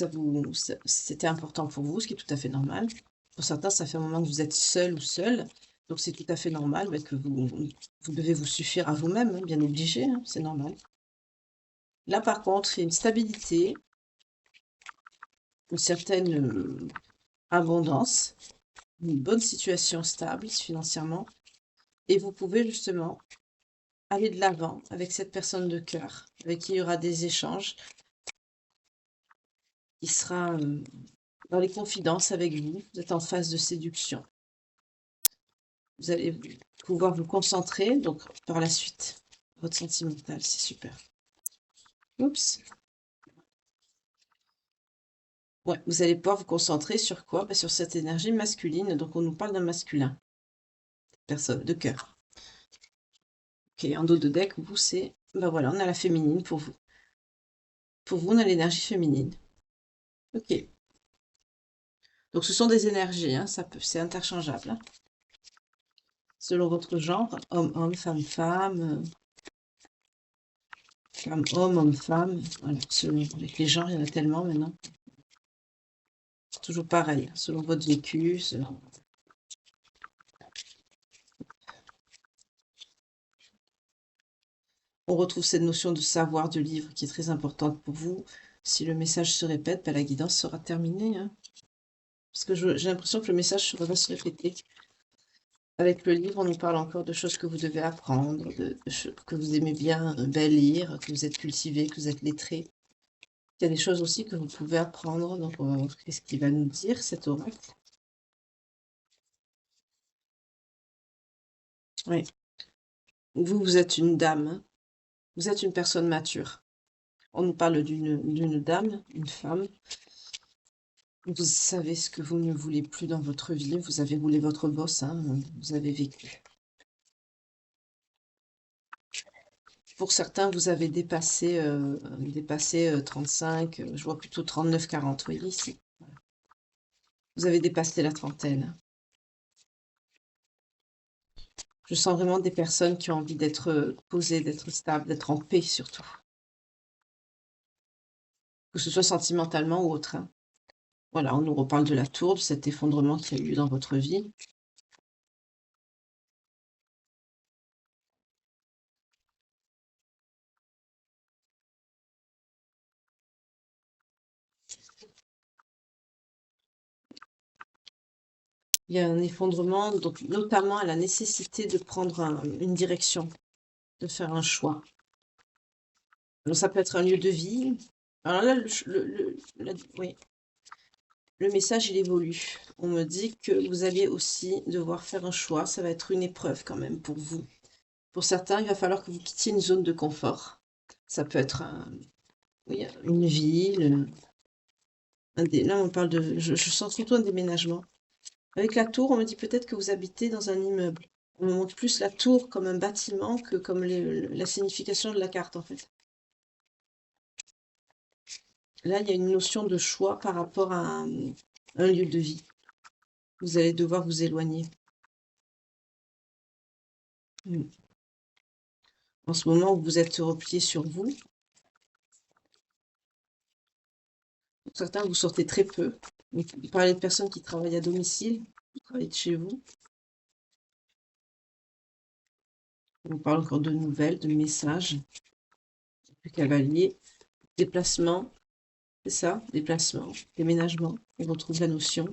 c'était important pour vous, ce qui est tout à fait normal. Pour certains, ça fait un moment que vous êtes seul ou seul, donc c'est tout à fait normal que vous devez vous suffire à vous-même, hein, bien obligé, hein, c'est normal. Là, par contre, il y a une stabilité, une certaine abondance, une bonne situation stable financièrement, et vous pouvez justement aller de l'avant avec cette personne de cœur, avec qui il y aura des échanges, qui sera dans les confidences avec vous. Vous êtes en phase de séduction. Vous allez pouvoir vous concentrer, donc par la suite, votre sentimental, c'est super. Oups. Ouais, vous allez pouvoir vous concentrer sur quoi? Bah, sur cette énergie masculine, donc on nous parle d'un masculin, personne de cœur. Ok, en dos de deck, vous, c'est, bah voilà, on a la féminine pour vous. Pour vous, on a l'énergie féminine. Ok. Donc ce sont des énergies, hein, c'est interchangeable, hein. Selon votre genre, homme-homme, femme-femme, femme-homme, homme-femme. Voilà, avec les genres, il y en a tellement maintenant. C'est toujours pareil, hein, selon votre vécu. On retrouve cette notion de savoir de livre qui est très importante pour vous. Si le message se répète, bah, la guidance sera terminée, hein. Parce que j'ai l'impression que le message va se répéter. Avec le livre, on nous parle encore de choses que vous devez apprendre, que vous aimez bien lire, que vous êtes cultivé, que vous êtes lettré. Il y a des choses aussi que vous pouvez apprendre. Donc, on va voir qu'est-ce qu'il va nous dire, cet oracle. Oui. Vous êtes une dame, hein. Vous êtes une personne mature. On nous parle d'une dame, une femme. Vous savez ce que vous ne voulez plus dans votre vie. Vous avez roulé votre bosse, hein, vous avez vécu. Pour certains, vous avez dépassé 35, je vois plutôt 39-40, vous voyez ici. Vous avez dépassé la trentaine. Je sens vraiment des personnes qui ont envie d'être posées, d'être stables, d'être en paix surtout. Que ce soit sentimentalement ou autre, hein. Voilà, on nous reparle de la tour, de cet effondrement qu'il y a eu dans votre vie. Il y a un effondrement, donc notamment à la nécessité de prendre une direction, de faire un choix. Alors ça peut être un lieu de vie. Alors là, oui, le message, il évolue. On me dit que vous allez aussi devoir faire un choix. Ça va être une épreuve quand même pour vous. Pour certains, il va falloir que vous quittiez une zone de confort. Ça peut être oui, une ville. Là, on parle de... Je sens surtout un déménagement. Avec la tour, on me dit peut-être que vous habitez dans un immeuble. On me montre plus la tour comme un bâtiment que comme la signification de la carte, en fait. Là, il y a une notion de choix par rapport à un lieu de vie. Vous allez devoir vous éloigner. En ce moment où vous êtes replié sur vous, pour certains, vous sortez très peu. Vous parlez de personnes qui travaillent à domicile, qui travaillent de chez vous. On vous parle encore de nouvelles, de messages, de cavalier, déplacement, c'est ça, déplacement, déménagement. On retrouve la notion.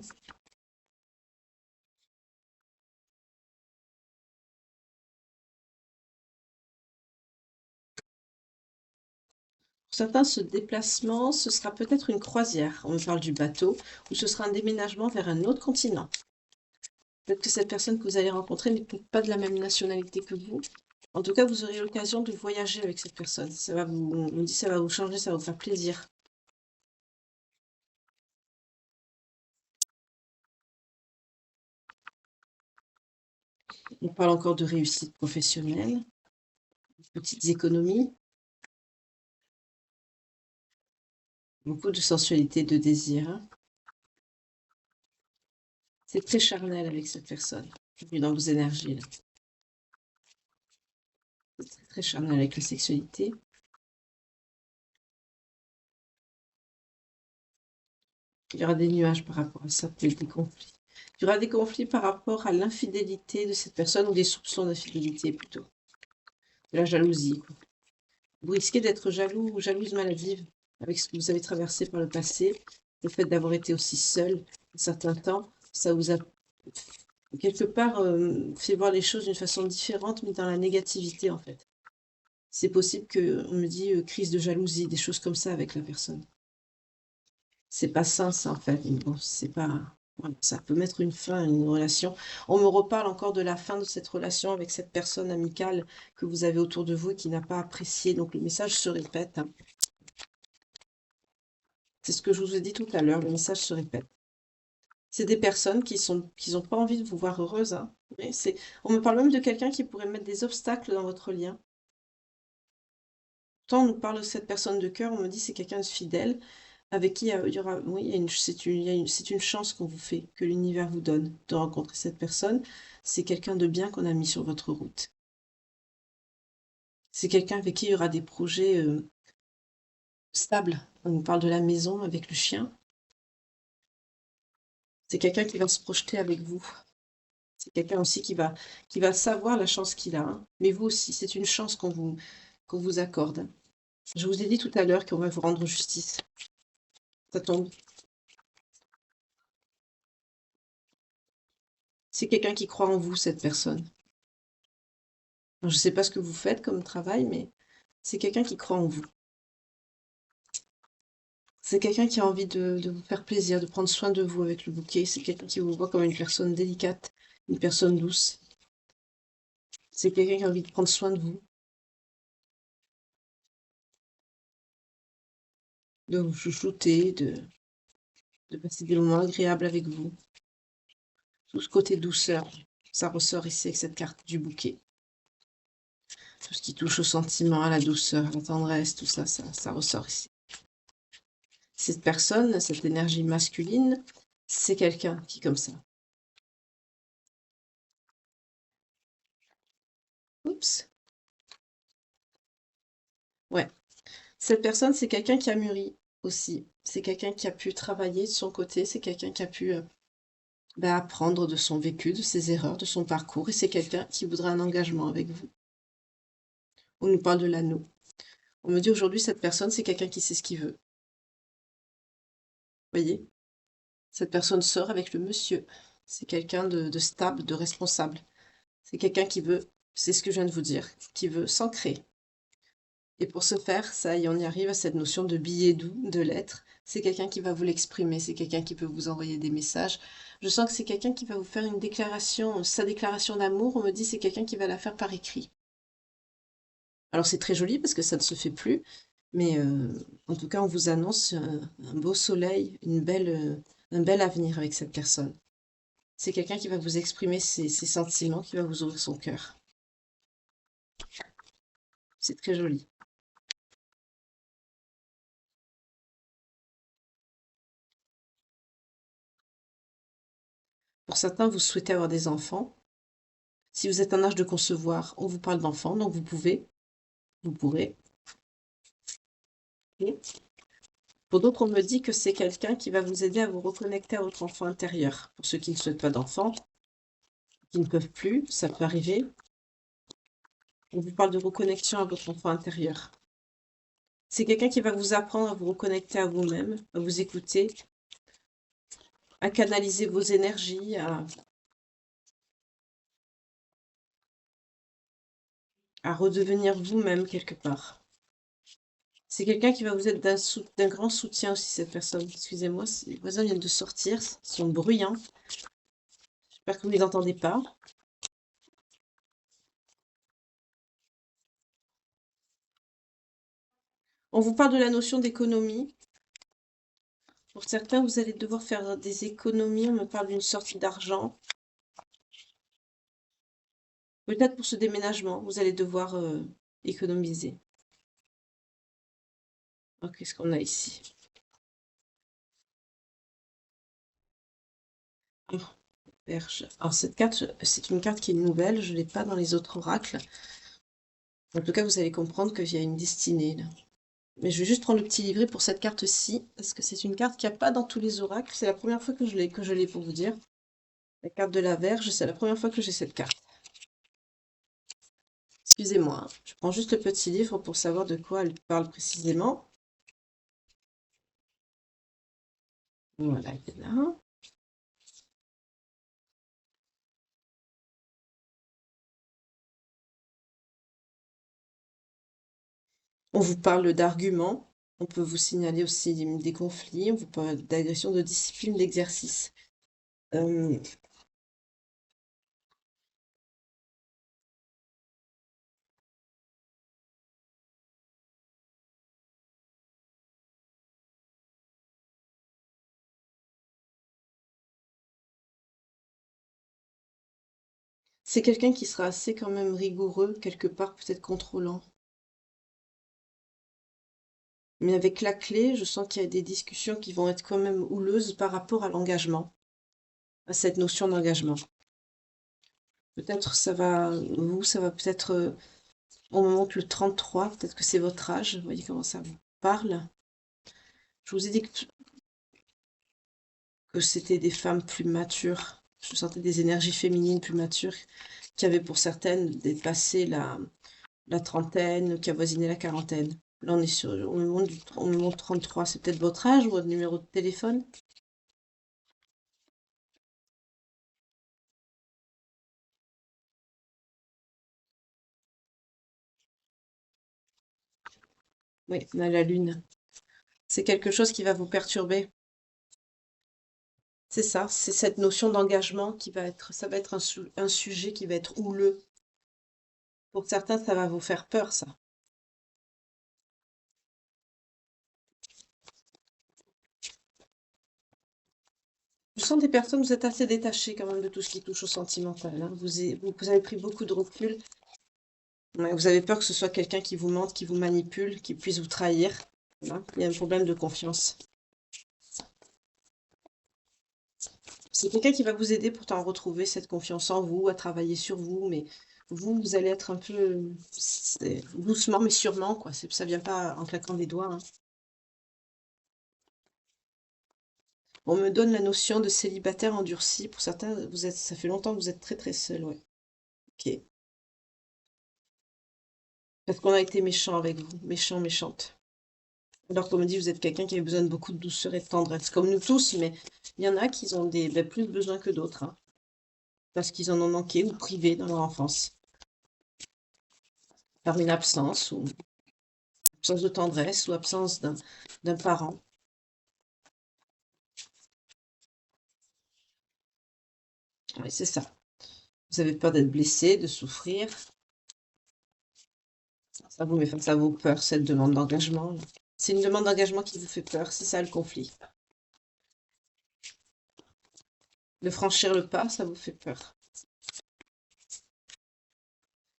Pour certains, ce déplacement, ce sera peut-être une croisière. On me parle du bateau, ou ce sera un déménagement vers un autre continent. Peut-être que cette personne que vous allez rencontrer n'est pas de la même nationalité que vous. En tout cas, vous aurez l'occasion de voyager avec cette personne. On me dit ça va vous changer, ça va vous faire plaisir. On parle encore de réussite professionnelle, petites économies, beaucoup de sensualité, de désir, hein. C'est très charnel avec cette personne, vu dans vos énergies, là. C'est très, très charnel avec la sexualité. Il y aura des nuages par rapport à ça, peut-être des conflits. Il y aura des conflits par rapport à l'infidélité de cette personne, ou des soupçons d'infidélité plutôt. De la jalousie, quoi. Vous risquez d'être jaloux ou jalouse maladive avec ce que vous avez traversé par le passé. Le fait d'avoir été aussi seul un certain temps, ça vous a quelque part fait voir les choses d'une façon différente, mais dans la négativité en fait. C'est possible que, on me dit, crise de jalousie, des choses comme ça avec la personne. C'est pas sain ça, en fait, mais bon, c'est pas voilà, ça peut mettre une fin à une relation. On me reparle encore de la fin de cette relation avec cette personne amicale que vous avez autour de vous et qui n'a pas apprécié, donc le message se répète, hein. C'est ce que je vous ai dit tout à l'heure, le message se répète. C'est des personnes qui ont pas envie de vous voir heureuse, hein, mais on me parle même de quelqu'un qui pourrait mettre des obstacles dans votre lien. Quand on nous parle de cette personne de cœur, on me dit c'est quelqu'un de fidèle, avec qui il y aura, oui, c'est une chance qu'on vous fait, que l'univers vous donne de rencontrer cette personne. C'est quelqu'un de bien qu'on a mis sur votre route. C'est quelqu'un avec qui il y aura des projets stables. On nous parle de la maison avec le chien. C'est quelqu'un qui va se projeter avec vous. C'est quelqu'un aussi qui va savoir la chance qu'il a, hein. Mais vous aussi, c'est une chance qu'on vous accorde. Je vous ai dit tout à l'heure qu'on va vous rendre justice. Ça tombe. C'est quelqu'un qui croit en vous, cette personne. Je ne sais pas ce que vous faites comme travail, mais c'est quelqu'un qui croit en vous. C'est quelqu'un qui a envie de vous faire plaisir, de prendre soin de vous avec le bouquet. C'est quelqu'un qui vous voit comme une personne délicate, une personne douce. C'est quelqu'un qui a envie de prendre soin de vous, de vous chouchouter, de passer des moments agréables avec vous. Tout ce côté douceur, ça ressort ici avec cette carte du bouquet. Tout ce qui touche au sentiment, à la douceur, à la tendresse, tout ça, ça ressort ici. Cette personne, cette énergie masculine, c'est quelqu'un qui est comme ça. Oups. Ouais. Cette personne, c'est quelqu'un qui a mûri aussi. C'est quelqu'un qui a pu travailler de son côté. C'est quelqu'un qui a pu apprendre de son vécu, de ses erreurs, de son parcours. Et c'est quelqu'un qui voudra un engagement avec vous. On nous parle de l'anneau. On me dit aujourd'hui, cette personne, c'est quelqu'un qui sait ce qu'il veut. Voyez? Cette personne sort avec le monsieur. C'est quelqu'un de stable, de responsable. C'est quelqu'un qui veut, c'est ce que je viens de vous dire, qui veut s'ancrer. Et pour ce faire, ça y on y arrive à cette notion de billet doux, de lettres. C'est quelqu'un qui va vous l'exprimer, c'est quelqu'un qui peut vous envoyer des messages. Je sens que c'est quelqu'un qui va vous faire une déclaration, sa déclaration d'amour, on me dit c'est quelqu'un qui va la faire par écrit. Alors c'est très joli parce que ça ne se fait plus, mais en tout cas on vous annonce un beau soleil, un bel avenir avec cette personne. C'est quelqu'un qui va vous exprimer ses sentiments, qui va vous ouvrir son cœur. C'est très joli. Pour certains, vous souhaitez avoir des enfants. Si vous êtes en âge de concevoir, on vous parle d'enfants, donc vous pourrez. Et pour d'autres, on me dit que c'est quelqu'un qui va vous aider à vous reconnecter à votre enfant intérieur. Pour ceux qui ne souhaitent pas d'enfants, qui ne peuvent plus, ça peut arriver. On vous parle de reconnexion à votre enfant intérieur. C'est quelqu'un qui va vous apprendre à vous reconnecter à vous-même, à vous écouter, à canaliser vos énergies, à redevenir vous-même quelque part. C'est quelqu'un qui va vous être d'un grand soutien aussi, cette personne. Excusez-moi, les voisins viennent de sortir, ils sont bruyants. J'espère que vous ne les entendez pas. On vous parle de la notion d'économie. Pour certains, vous allez devoir faire des économies. On me parle d'une sortie d'argent. Peut-être pour ce déménagement, vous allez devoir économiser. Alors, qu'est-ce qu'on a ici? Oh, Verge. Alors, cette carte, c'est une carte qui est nouvelle. Je ne l'ai pas dans les autres oracles. En tout cas, vous allez comprendre qu'il y a une destinée, là. Mais je vais juste prendre le petit livret pour cette carte-ci, parce que c'est une carte qu'il n'y a pas dans tous les oracles. C'est la première fois que je l'ai pour vous dire. La carte de la Verge, c'est la première fois que j'ai cette carte. Excusez-moi, hein. Je prends juste le petit livre pour savoir de quoi elle parle précisément. Voilà, il est là. On vous parle d'arguments, on peut vous signaler aussi des conflits, on vous parle d'agression, de discipline, d'exercice. Euh, c'est quelqu'un qui sera assez quand même rigoureux, quelque part peut-être contrôlant. Mais avec la clé, je sens qu'il y a des discussions qui vont être quand même houleuses par rapport à l'engagement, à cette notion d'engagement. Peut-être ça va peut-être, on me montre le 33, peut-être que c'est votre âge, vous voyez comment ça vous parle. Je vous ai dit que c'était des femmes plus matures. Je sentais des énergies féminines plus matures qui avaient pour certaines dépassé la trentaine, qui avoisinaient la quarantaine. Là, on me montre 33. C'est peut-être votre âge ou votre numéro de téléphone? Oui, on a la lune. C'est quelque chose qui va vous perturber. C'est ça, c'est cette notion d'engagement qui va être, ça va être un sujet qui va être houleux. Pour certains, ça va vous faire peur, ça. Je sens des personnes, vous êtes assez détachés quand même de tout ce qui touche au sentimental, hein. Vous avez pris beaucoup de recul. Ouais, vous avez peur que ce soit quelqu'un qui vous mente, qui vous manipule, qui puisse vous trahir. Voilà. Il y a un problème de confiance. C'est quelqu'un qui va vous aider pourtant à retrouver cette confiance en vous, à travailler sur vous, mais vous allez être un peu doucement mais sûrement, quoi. Ça vient pas en claquant des doigts, hein. On me donne la notion de célibataire endurci. Pour certains, ça fait longtemps que vous êtes très très seul, ouais. Ok. Parce qu'on a été méchant avec vous, méchant, méchante. Alors qu'on me dit, vous êtes quelqu'un qui a besoin de beaucoup de douceur et de tendresse, comme nous tous, mais il y en a qui ont plus besoin que d'autres, hein, parce qu'ils en ont manqué ou privé dans leur enfance, par une absence, ou absence de tendresse, ou absence d'un parent. Oui, c'est ça. Vous avez peur d'être blessé, de souffrir. Ça vous met face à vos peurs, cette demande d'engagement. C'est une demande d'engagement qui vous fait peur, c'est ça le conflit. De franchir le pas, ça vous fait peur.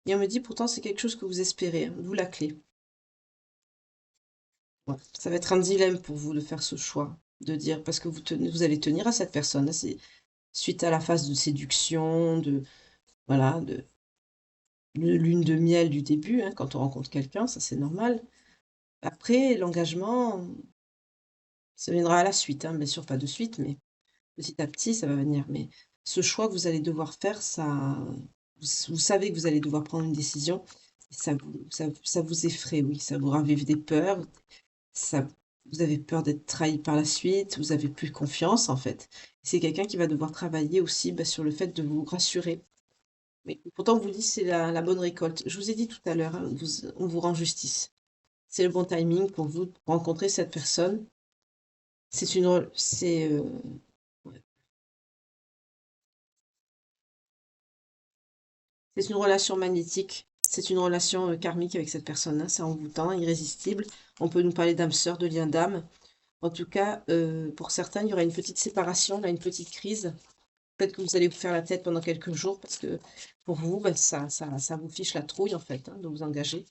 Et on me dit pourtant c'est quelque chose que vous espérez, hein, vous la clé. Ouais. Ça va être un dilemme pour vous de faire ce choix, de dire parce que vous allez tenir à cette personne, hein, c'est suite à la phase de séduction, voilà, de lune de miel du début, hein, quand on rencontre quelqu'un, ça c'est normal. Après, l'engagement, ça viendra à la suite, hein, bien sûr pas de suite, mais petit à petit ça va venir. Mais ce choix que vous allez devoir faire, vous savez que vous allez devoir prendre une décision, et ça vous effraie, oui, ça vous ravive des peurs, ça, vous avez peur d'être trahi par la suite, vous avez plus confiance en fait. C'est quelqu'un qui va devoir travailler aussi bah, sur le fait de vous rassurer. Mais pourtant, on vous dit c'est la bonne récolte. Je vous ai dit tout à l'heure, hein, on vous rend justice. C'est le bon timing pour vous de rencontrer cette personne. C'est une, re- ouais, c'est une relation magnétique. C'est une relation karmique avec cette personne, hein. C'est envoûtant, irrésistible. On peut nous parler d'âme sœur, de lien d'âme. En tout cas, pour certains, il y aura une petite séparation, là, une petite crise. Peut-être que vous allez vous faire la tête pendant quelques jours parce que pour vous, ben, ça vous fiche la trouille en fait, hein, de vous engager.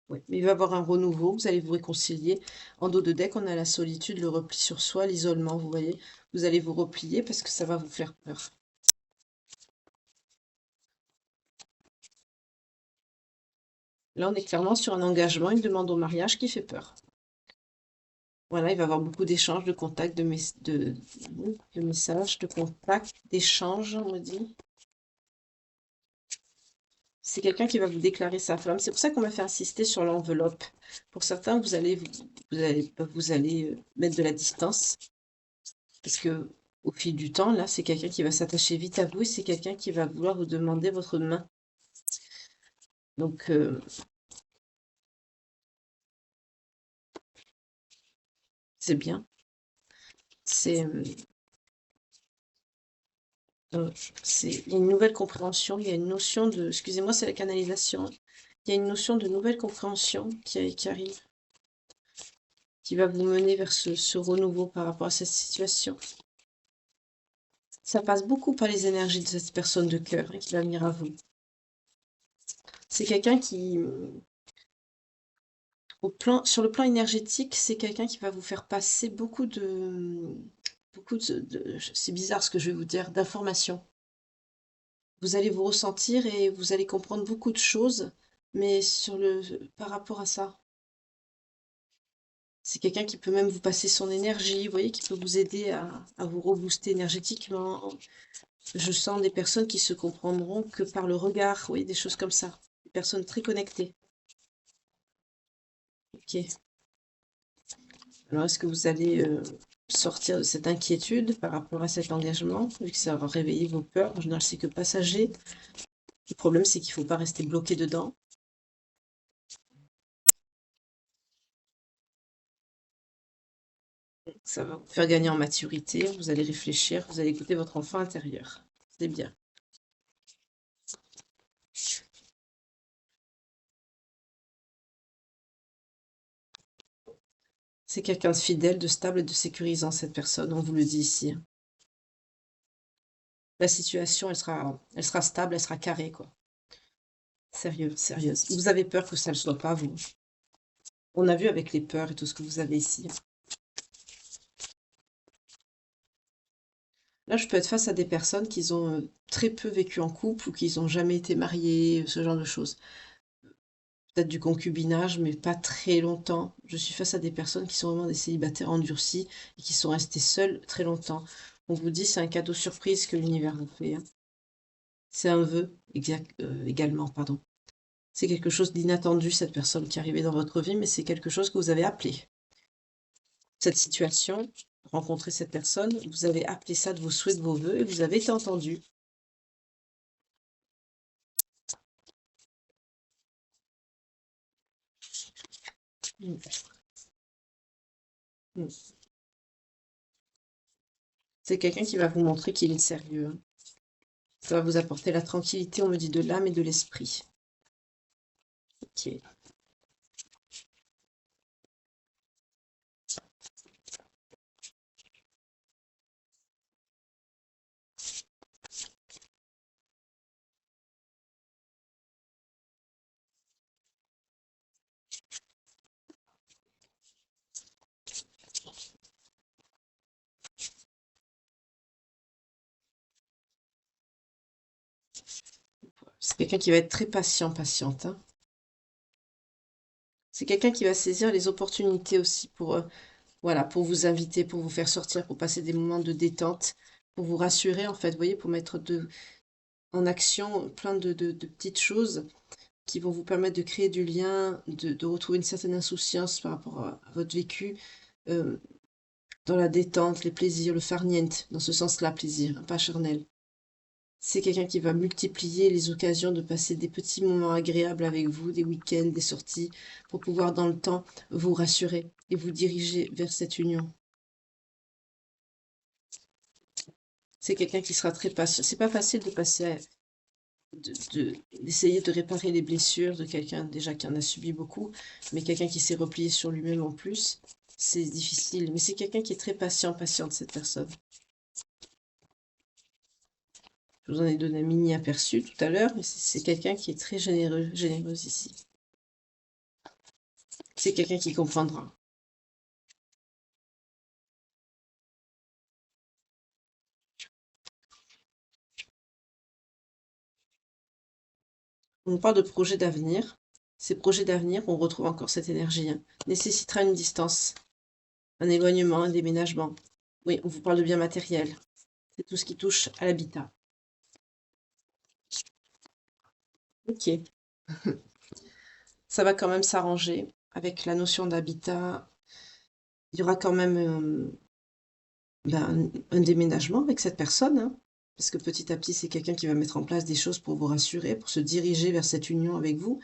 Ouais. Mais il va y avoir un renouveau, vous allez vous réconcilier. En dos de deck, on a la solitude, le repli sur soi, l'isolement, vous voyez. Vous allez vous replier parce que ça va vous faire peur. Là, on est clairement sur un engagement, une demande au mariage qui fait peur. Voilà, il va y avoir beaucoup d'échanges, de contacts, de messages, de contacts, d'échanges, on me dit. C'est quelqu'un qui va vous déclarer sa flamme. C'est pour ça qu'on m'a fait insister sur l'enveloppe. Pour certains, vous allez mettre de la distance parce que au fil du temps. Là, c'est quelqu'un qui va s'attacher vite à vous et c'est quelqu'un qui va vouloir vous demander votre main. Donc, c'est bien. C'est il y a une nouvelle compréhension, il y a une notion de, excusez-moi, c'est la canalisation. Il y a une notion de nouvelle compréhension qui arrive, qui va vous mener vers ce renouveau par rapport à cette situation. Ça passe beaucoup par les énergies de cette personne de cœur qui va venir à vous. C'est quelqu'un qui, sur le plan énergétique, c'est quelqu'un qui va vous faire passer c'est bizarre ce que je vais vous dire, d'informations. Vous allez vous ressentir et vous allez comprendre beaucoup de choses, mais par rapport à ça, c'est quelqu'un qui peut même vous passer son énergie, vous voyez, qui peut vous aider à vous rebooster énergétiquement. Je sens des personnes qui se comprendront que par le regard, vous voyez, des choses comme ça. Des personnes très connectées. Ok. Alors, est-ce que vous allez sortir de cette inquiétude par rapport à cet engagement, vu que ça va réveiller vos peurs? En général, c'est que passager. Le problème, c'est qu'il ne faut pas rester bloqué dedans. Ça va vous faire gagner en maturité, vous allez réfléchir, vous allez écouter votre enfant intérieur. C'est bien. C'est quelqu'un de fidèle, de stable et de sécurisant, cette personne, on vous le dit ici. La situation, elle sera stable, elle sera carrée, quoi. Sérieuse. Vous avez peur que ça ne soit pas vous. On a vu avec les peurs et tout ce que vous avez ici. Là, je peux être face à des personnes qui ont très peu vécu en couple ou qui n'ont jamais été mariées, ce genre de choses. Peut-être du concubinage, mais pas très longtemps. Je suis face à des personnes qui sont vraiment des célibataires endurcis et qui sont restés seuls très longtemps. On vous dit, c'est un cadeau surprise que l'univers vous fait, hein. C'est un vœu également, pardon. C'est quelque chose d'inattendu, cette personne qui est arrivée dans votre vie, mais c'est quelque chose que vous avez appelé. Cette situation, rencontrer cette personne, vous avez appelé ça de vos souhaits, de vos vœux, et vous avez été entendu. Mm. Mm. C'est quelqu'un qui va vous montrer qu'il est sérieux, hein. Ça va vous apporter la tranquillité, on me dit, de l'âme et de l'esprit. Ok. C'est quelqu'un qui va être très patiente, hein. C'est quelqu'un qui va saisir les opportunités aussi pour, voilà, pour vous inviter, pour vous faire sortir, pour passer des moments de détente, pour vous rassurer, en fait, vous voyez, pour mettre en action plein de petites choses qui vont vous permettre de créer du lien, de retrouver une certaine insouciance par rapport à votre vécu, euh, dans la détente, les plaisirs, le farniente, dans ce sens-là, plaisir, hein, pas charnel. C'est quelqu'un qui va multiplier les occasions de passer des petits moments agréables avec vous, des week-ends, des sorties, pour pouvoir dans le temps vous rassurer et vous diriger vers cette union. C'est quelqu'un qui sera très patient. C'est pas facile de passer d'essayer de réparer les blessures de quelqu'un déjà qui en a subi beaucoup, mais quelqu'un qui s'est replié sur lui-même en plus, c'est difficile. Mais c'est quelqu'un qui est très patiente, cette personne. Je vous en ai donné un mini aperçu tout à l'heure, mais c'est quelqu'un qui est très généreuse ici. C'est quelqu'un qui comprendra. On parle de projets d'avenir. Ces projets d'avenir, on retrouve encore cette énergie, hein, nécessitera une distance, un éloignement, un déménagement. Oui, on vous parle de biens matériels. C'est tout ce qui touche à l'habitat. Ok. Ça va quand même s'arranger avec la notion d'habitat. Il y aura quand même un déménagement avec cette personne, hein, parce que petit à petit, c'est quelqu'un qui va mettre en place des choses pour vous rassurer, pour se diriger vers cette union avec vous.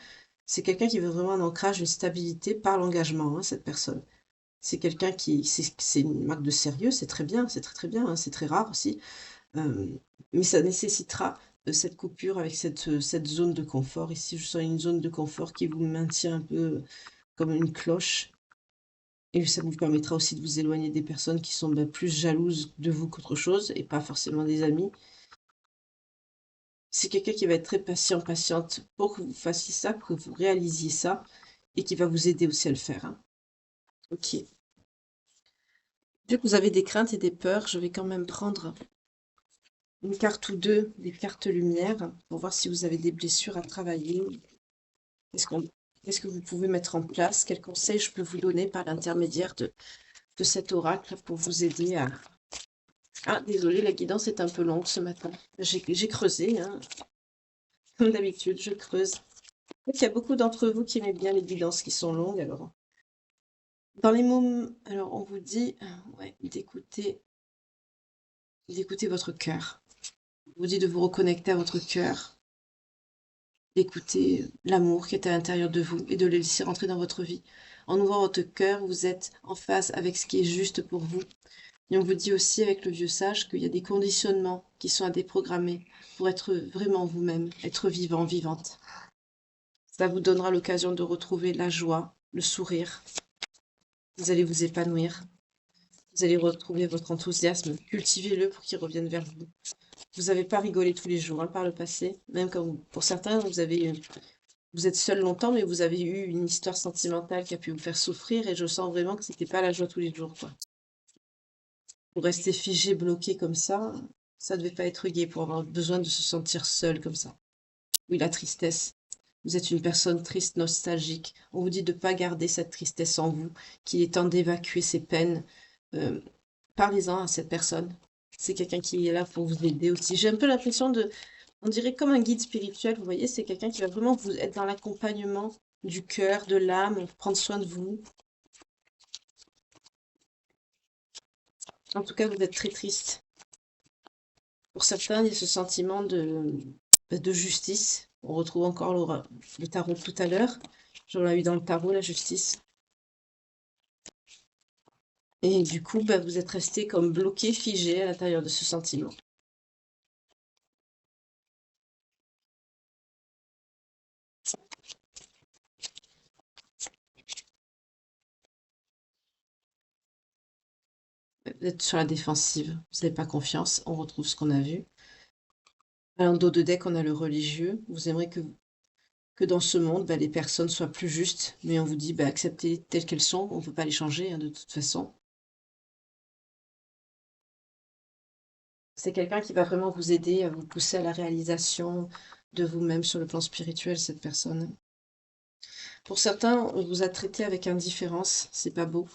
C'est quelqu'un qui veut vraiment un ancrage, une stabilité par l'engagement, hein, cette personne. C'est quelqu'un qui, c'est une marque de sérieux, c'est très bien, c'est très très bien, hein, c'est très rare aussi. Mais ça nécessitera cette coupure avec cette zone de confort. Ici, je sens une zone de confort qui vous maintient un peu comme une cloche. Et ça vous permettra aussi de vous éloigner des personnes qui sont plus jalouses de vous qu'autre chose, et pas forcément des amis. C'est quelqu'un qui va être très patient, patiente pour que vous fassiez ça, pour que vous réalisiez ça, et qui va vous aider aussi à le faire, hein. Ok. Vu que vous avez des craintes et des peurs, je vais quand même prendre une carte ou deux, des cartes lumière, pour voir si vous avez des blessures à travailler. Qu'est-ce qu'on, qu'est-ce que vous pouvez mettre en place? Quels conseils je peux vous donner par l'intermédiaire de cet oracle pour vous aider à... Ah, désolée, la guidance est un peu longue ce matin. J'ai creusé, hein. Comme d'habitude, je creuse. En fait, il y a beaucoup d'entre vous qui aiment bien les guidances qui sont longues, alors. Dans les moments, alors on vous dit, ouais, d'écouter votre cœur. On vous dit de vous reconnecter à votre cœur, d'écouter l'amour qui est à l'intérieur de vous et de le laisser rentrer dans votre vie. En ouvrant votre cœur, vous êtes en phase avec ce qui est juste pour vous. Et on vous dit aussi avec le vieux sage qu'il y a des conditionnements qui sont à déprogrammer pour être vraiment vous-même, être vivant, vivante. Ça vous donnera l'occasion de retrouver la joie, le sourire. Vous allez vous épanouir. Vous allez retrouver votre enthousiasme. Cultivez-le pour qu'il revienne vers vous. Vous n'avez pas rigolé tous les jours, hein, par le passé. Même quand pour certains, vous êtes seul longtemps, mais vous avez eu une histoire sentimentale qui a pu vous faire souffrir, et je sens vraiment que c'était pas la joie tous les jours, quoi. Pour rester figé, bloqué comme ça devait pas être gai pour avoir besoin de se sentir seul comme ça. Oui, la tristesse. Vous êtes une personne triste, nostalgique. On vous dit de ne pas garder cette tristesse en vous, qu'il est temps d'évacuer ces peines. Euh, Parlez-en à cette personne. C'est quelqu'un qui est là pour vous aider aussi. J'ai un peu l'impression de, on dirait comme un guide spirituel, vous voyez, c'est quelqu'un qui va vraiment vous être dans l'accompagnement du cœur, de l'âme, prendre soin de vous. En tout cas, vous êtes très triste. Pour certains, il y a ce sentiment de justice. On retrouve encore le tarot de tout à l'heure. J'en ai eu dans le tarot, la justice. Et du coup, vous êtes resté comme bloqué, figé à l'intérieur de ce sentiment. Vous êtes sur la défensive, vous n'avez pas confiance, on retrouve ce qu'on a vu. En dos de deck, on a le religieux. Vous aimeriez que dans ce monde, les personnes soient plus justes, mais on vous dit, acceptez telles qu'elles sont, on ne peut pas les changer, hein, de toute façon. C'est quelqu'un qui va vraiment vous aider à vous pousser à la réalisation de vous-même sur le plan spirituel, cette personne. Pour certains, on vous a traité avec indifférence, c'est pas beau.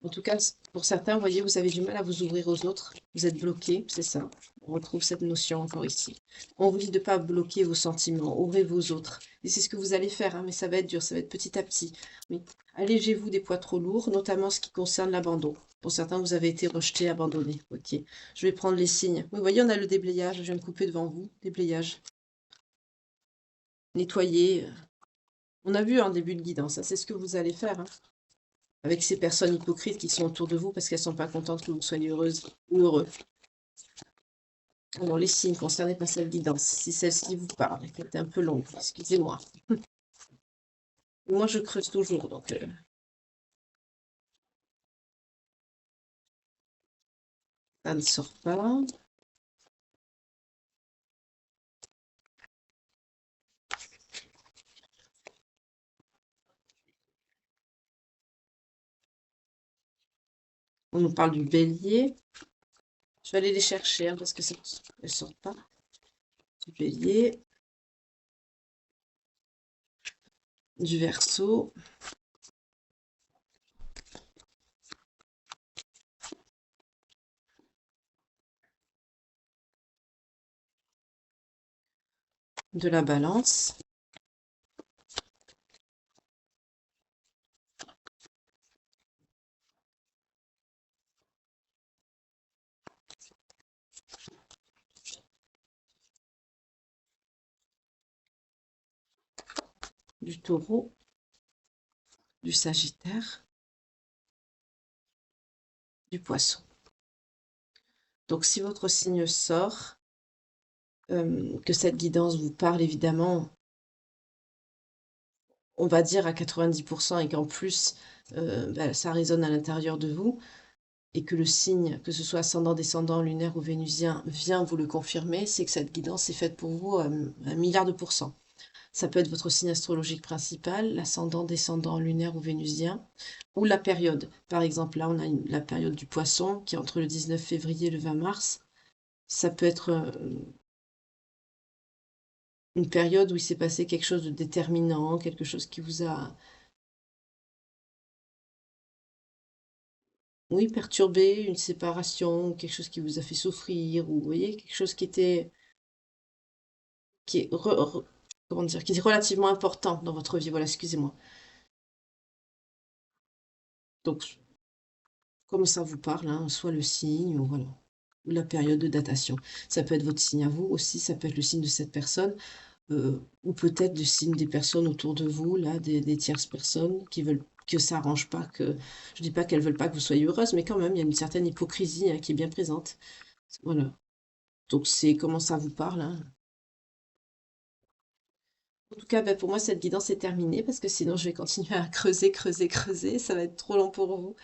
En tout cas, pour certains, vous voyez, vous avez du mal à vous ouvrir aux autres. Vous êtes bloqué, c'est ça. On retrouve cette notion encore ici. On vous dit de ne pas bloquer vos sentiments, ouvrez vos autres. Et c'est ce que vous allez faire, hein, mais ça va être dur, ça va être petit à petit. Oui. Allégez-vous des poids trop lourds, notamment ce qui concerne l'abandon. Pour certains, vous avez été rejeté, abandonné. Ok. Je vais prendre les signes. Vous voyez, on a le déblayage. Je viens de couper devant vous. Déblayage. Nettoyer. On a vu en début de guidance, hein, c'est ce que vous allez faire, hein, avec ces personnes hypocrites qui sont autour de vous parce qu'elles ne sont pas contentes que vous soyez heureuse ou heureux. Alors, les signes concernés par cette guidance, si celle-ci vous parle, elle est un peu longue, excusez-moi. Moi, je creuse toujours, donc ça ne sort pas. On nous parle du bélier. Je vais aller les chercher, hein, parce que elles ne sortent pas. Du bélier, du verseau, de la balance, du Taureau, du Sagittaire, du Poisson. Donc si votre signe sort, que cette guidance vous parle évidemment, on va dire à 90% et qu'en plus, ça résonne à l'intérieur de vous et que le signe, que ce soit ascendant, descendant, lunaire ou vénusien, vient vous le confirmer, c'est que cette guidance est faite pour vous à 1 milliard de pourcents. Ça peut être votre signe astrologique principal, l'ascendant, descendant, lunaire ou vénusien, ou la période. Par exemple, là, on a la période du Poisson qui est entre le 19 février et le 20 mars. Ça peut être une période où il s'est passé quelque chose de déterminant, quelque chose qui vous a, oui, perturbé, une séparation, quelque chose qui vous a fait souffrir, ou vous voyez, quelque chose qui est, comment dire, qui est relativement important dans votre vie. Voilà, excusez-moi. Donc, comme ça vous parle, hein, soit le signe, ou voilà, ou la période de datation. Ça peut être votre signe à vous aussi, ça peut être le signe de cette personne, ou peut-être le signe des personnes autour de vous, là, des tierces personnes qui veulent que ça arrange pas, que je dis pas qu'elles veulent pas que vous soyez heureuse, mais quand même, il y a une certaine hypocrisie, hein, qui est bien présente. Voilà. Donc c'est comment ça vous parle, hein. En tout cas, bah, pour moi, cette guidance est terminée parce que sinon, je vais continuer à creuser, creuser, creuser. Ça va être trop long pour vous.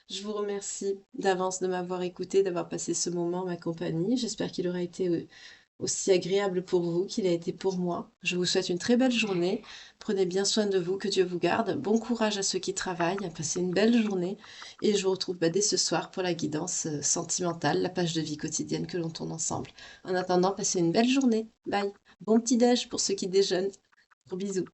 Je vous remercie d'avance de m'avoir écouté, d'avoir passé ce moment en ma compagnie. J'espère qu'il aura été aussi agréable pour vous qu'il a été pour moi. Je vous souhaite une très belle journée. Prenez bien soin de vous, que Dieu vous garde. Bon courage à ceux qui travaillent. Passez une belle journée. Et je vous retrouve dès ce soir pour la guidance sentimentale, la page de vie quotidienne que l'on tourne ensemble. En attendant, passez une belle journée. Bye. Bon petit déj pour ceux qui déjeunent. Gros bisous.